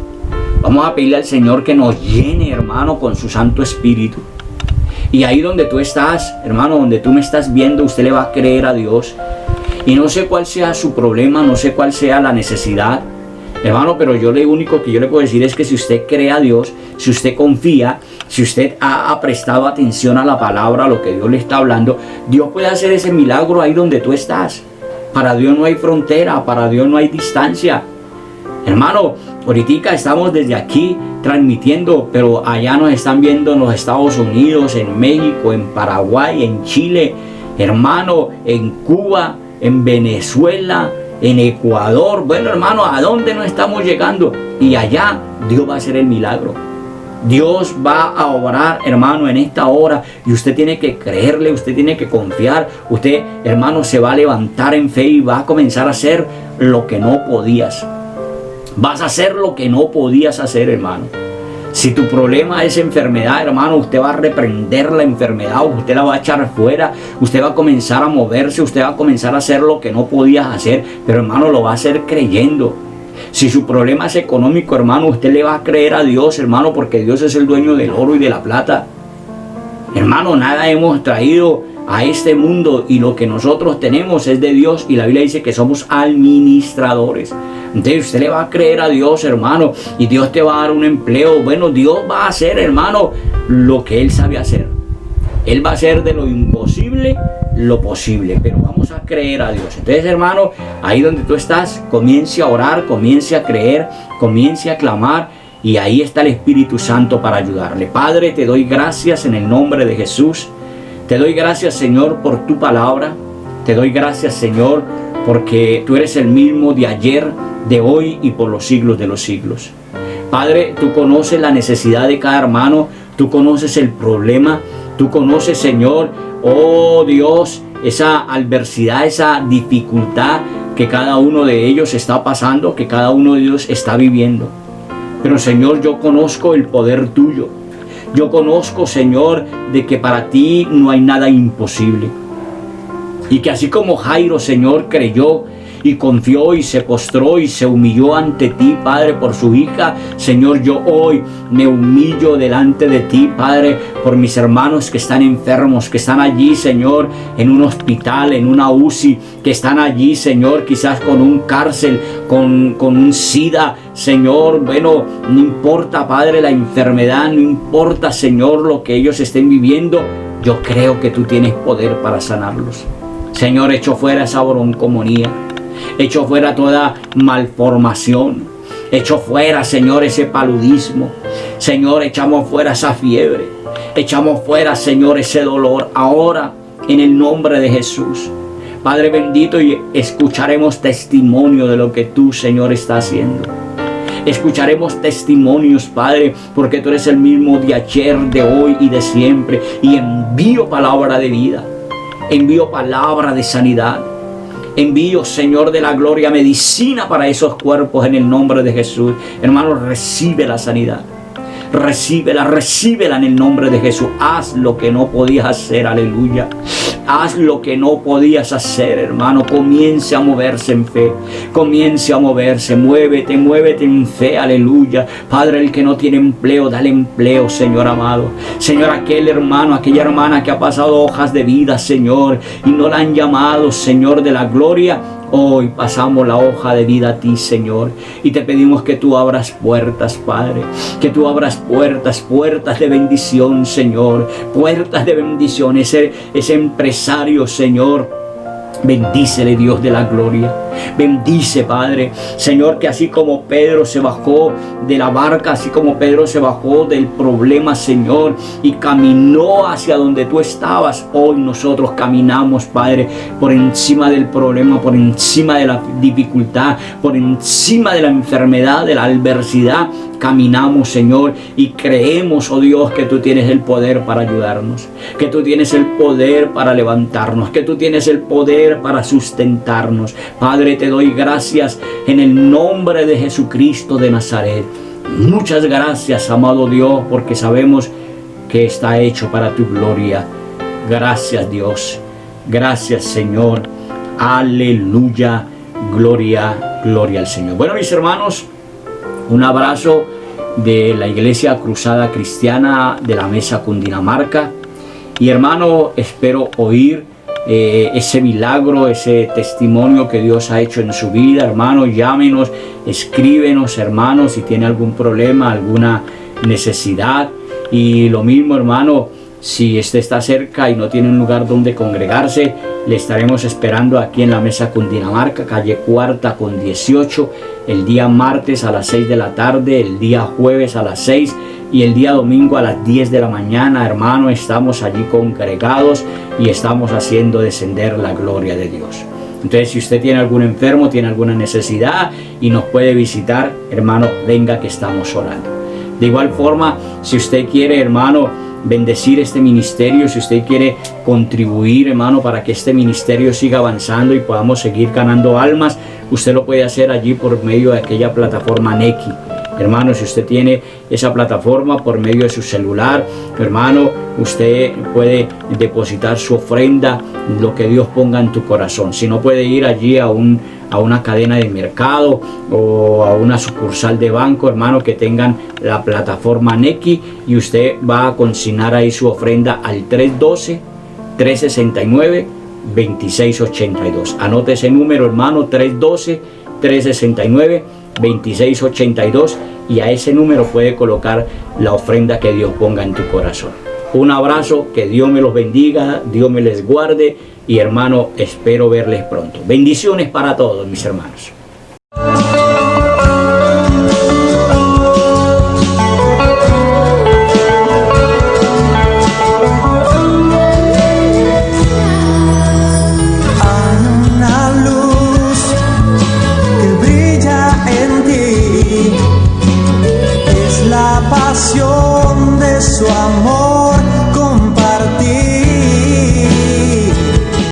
Vamos a pedirle al Señor que nos llene, hermano, con su Santo Espíritu. Y ahí donde tú estás, hermano, donde tú me estás viendo, usted le va a creer a Dios. Y no sé cuál sea su problema, no sé cuál sea la necesidad, hermano, pero yo lo único que yo le puedo decir es que si usted cree a Dios, si usted confía, si usted ha prestado atención a la palabra, a lo que Dios le está hablando, Dios puede hacer ese milagro ahí donde tú estás. Para Dios no hay frontera, para Dios no hay distancia. Hermano, ahorita estamos desde aquí transmitiendo, pero allá nos están viendo en los Estados Unidos, en México, en Paraguay, en Chile, hermano, en Cuba, en Venezuela, en Ecuador. Bueno, hermano, ¿a dónde nos estamos llegando? Y allá Dios va a hacer el milagro. Dios va a obrar, hermano, en esta hora. Y usted tiene que creerle, usted tiene que confiar. Usted, hermano, se va a levantar en fe y va a comenzar a hacer lo que no podías. Vas a hacer lo que no podías hacer, hermano. Si tu problema es enfermedad, hermano, usted va a reprender la enfermedad, usted la va a echar fuera, usted va a comenzar a moverse, usted va a comenzar a hacer lo que no podías hacer, pero hermano, lo va a hacer creyendo. Si su problema es económico, hermano, usted le va a creer a Dios, hermano, porque Dios es el dueño del oro y de la plata. Hermano, nada hemos traído a este mundo y lo que nosotros tenemos es de Dios, y la Biblia dice que somos administradores. Entonces usted le va a creer a Dios, hermano, y Dios te va a dar un empleo. Bueno, Dios va a hacer, hermano, lo que Él sabe hacer. Él va a hacer de lo imposible lo posible, pero vamos a creer a Dios. Entonces, hermano, ahí donde tú estás, comience a orar, comience a creer, comience a clamar, y ahí está el Espíritu Santo para ayudarle. Padre, te doy gracias en el nombre de Jesús. Te doy gracias, Señor, por tu palabra. Te doy gracias, Señor, porque tú eres el mismo de ayer, de hoy y por los siglos de los siglos. Padre, tú conoces la necesidad de cada hermano, tú conoces el problema, tú conoces, Señor, oh Dios, esa adversidad, esa dificultad que cada uno de ellos está pasando, que cada uno de ellos está viviendo. Pero, Señor, yo conozco el poder tuyo. Yo conozco, Señor, de que para ti no hay nada imposible. Y que así como Jairo, Señor, creyó y confió y se postró y se humilló ante ti, Padre, por su hija, Señor, yo hoy me humillo delante de ti, Padre, por mis hermanos que están enfermos, que están allí, Señor, en un hospital, en una UCI, que están allí, Señor, quizás con un cárcel, con un SIDA, Señor. Bueno, no importa, Padre, la enfermedad, no importa, Señor, lo que ellos estén viviendo, yo creo que tú tienes poder para sanarlos. Señor, echo fuera esa broncomonía, echo fuera toda malformación, Echo fuera, Señor, ese paludismo. Señor, echamos fuera esa fiebre. Echamos fuera, Señor, ese dolor. Ahora, en el nombre de Jesús. Padre bendito, y escucharemos testimonio de lo que tú, Señor, estás haciendo. Escucharemos testimonios, Padre, porque tú eres el mismo de ayer, de hoy y de siempre. Y envío palabra de vida. Envío palabra de sanidad. Envío, Señor de la gloria, medicina para esos cuerpos en el nombre de Jesús. Hermano, recibe la sanidad. Recíbela en el nombre de Jesús. Haz lo que no podías hacer, aleluya. Haz lo que no podías hacer, hermano. Comience a moverse en fe. Comience a moverse. Muévete en fe, aleluya. Padre, el que no tiene empleo, dale empleo, Señor amado. Señor, aquel hermano, aquella hermana que ha pasado hojas de vida, Señor, y no la han llamado, Señor de la gloria. Hoy pasamos la hoja de vida a ti, Señor, y te pedimos que tú abras puertas, Padre, que tú abras puertas de bendición, Señor, puertas de bendición. Ese empresario, Señor, bendícele, Dios de la gloria. Bendice, Padre. Señor, que así como Pedro se bajó de la barca, así como Pedro se bajó del problema, Señor, y caminó hacia donde tú estabas, hoy nosotros caminamos, Padre, por encima del problema, por encima de la dificultad, por encima de la enfermedad, de la adversidad. Caminamos, Señor, y creemos, oh Dios, que tú tienes el poder para ayudarnos, que tú tienes el poder para levantarnos, que tú tienes el poder para sustentarnos. Padre, te doy gracias en el nombre de Jesucristo de Nazaret. Muchas gracias, amado Dios, porque sabemos que está hecho para tu gloria. Gracias, Dios. Gracias, Señor. Aleluya. Gloria, gloria al Señor. Bueno, mis hermanos, un abrazo de la Iglesia Cruzada Cristiana de la Mesa Cundinamarca. Y hermano, espero oír ese milagro, ese testimonio que Dios ha hecho en su vida. Hermano, llámenos, escríbenos, hermano, si tiene algún problema, alguna necesidad. Y lo mismo, hermano, si usted está cerca y no tiene un lugar donde congregarse, le estaremos esperando aquí en la Mesa Cundinamarca, calle Cuarta con 18, el día martes a las 6 de la tarde, el día jueves a las 6 y el día domingo a las 10 de la mañana. Hermano, estamos allí congregados y estamos haciendo descender la gloria de Dios. Entonces, si usted tiene algún enfermo, tiene alguna necesidad y nos puede visitar, hermano, venga que estamos orando. De igual forma, si usted quiere, hermano, bendecir este ministerio, si usted quiere contribuir, hermano, para que este ministerio siga avanzando y podamos seguir ganando almas, usted lo puede hacer allí por medio de aquella plataforma Nequi. Hermano, si usted tiene esa plataforma por medio de su celular, hermano, usted puede depositar su ofrenda, lo que Dios ponga en tu corazón. Si no, puede ir allí a una cadena de mercado o a una sucursal de banco, hermano, que tengan la plataforma Nequi, y usted va a consignar ahí su ofrenda al 312-369-2682. Anote ese número, hermano, 312-369-2682, y a ese número puede colocar la ofrenda que Dios ponga en tu corazón. Un abrazo, que Dios me los bendiga, Dios me les guarde, y hermano, espero verles pronto. Bendiciones para todos, mis hermanos.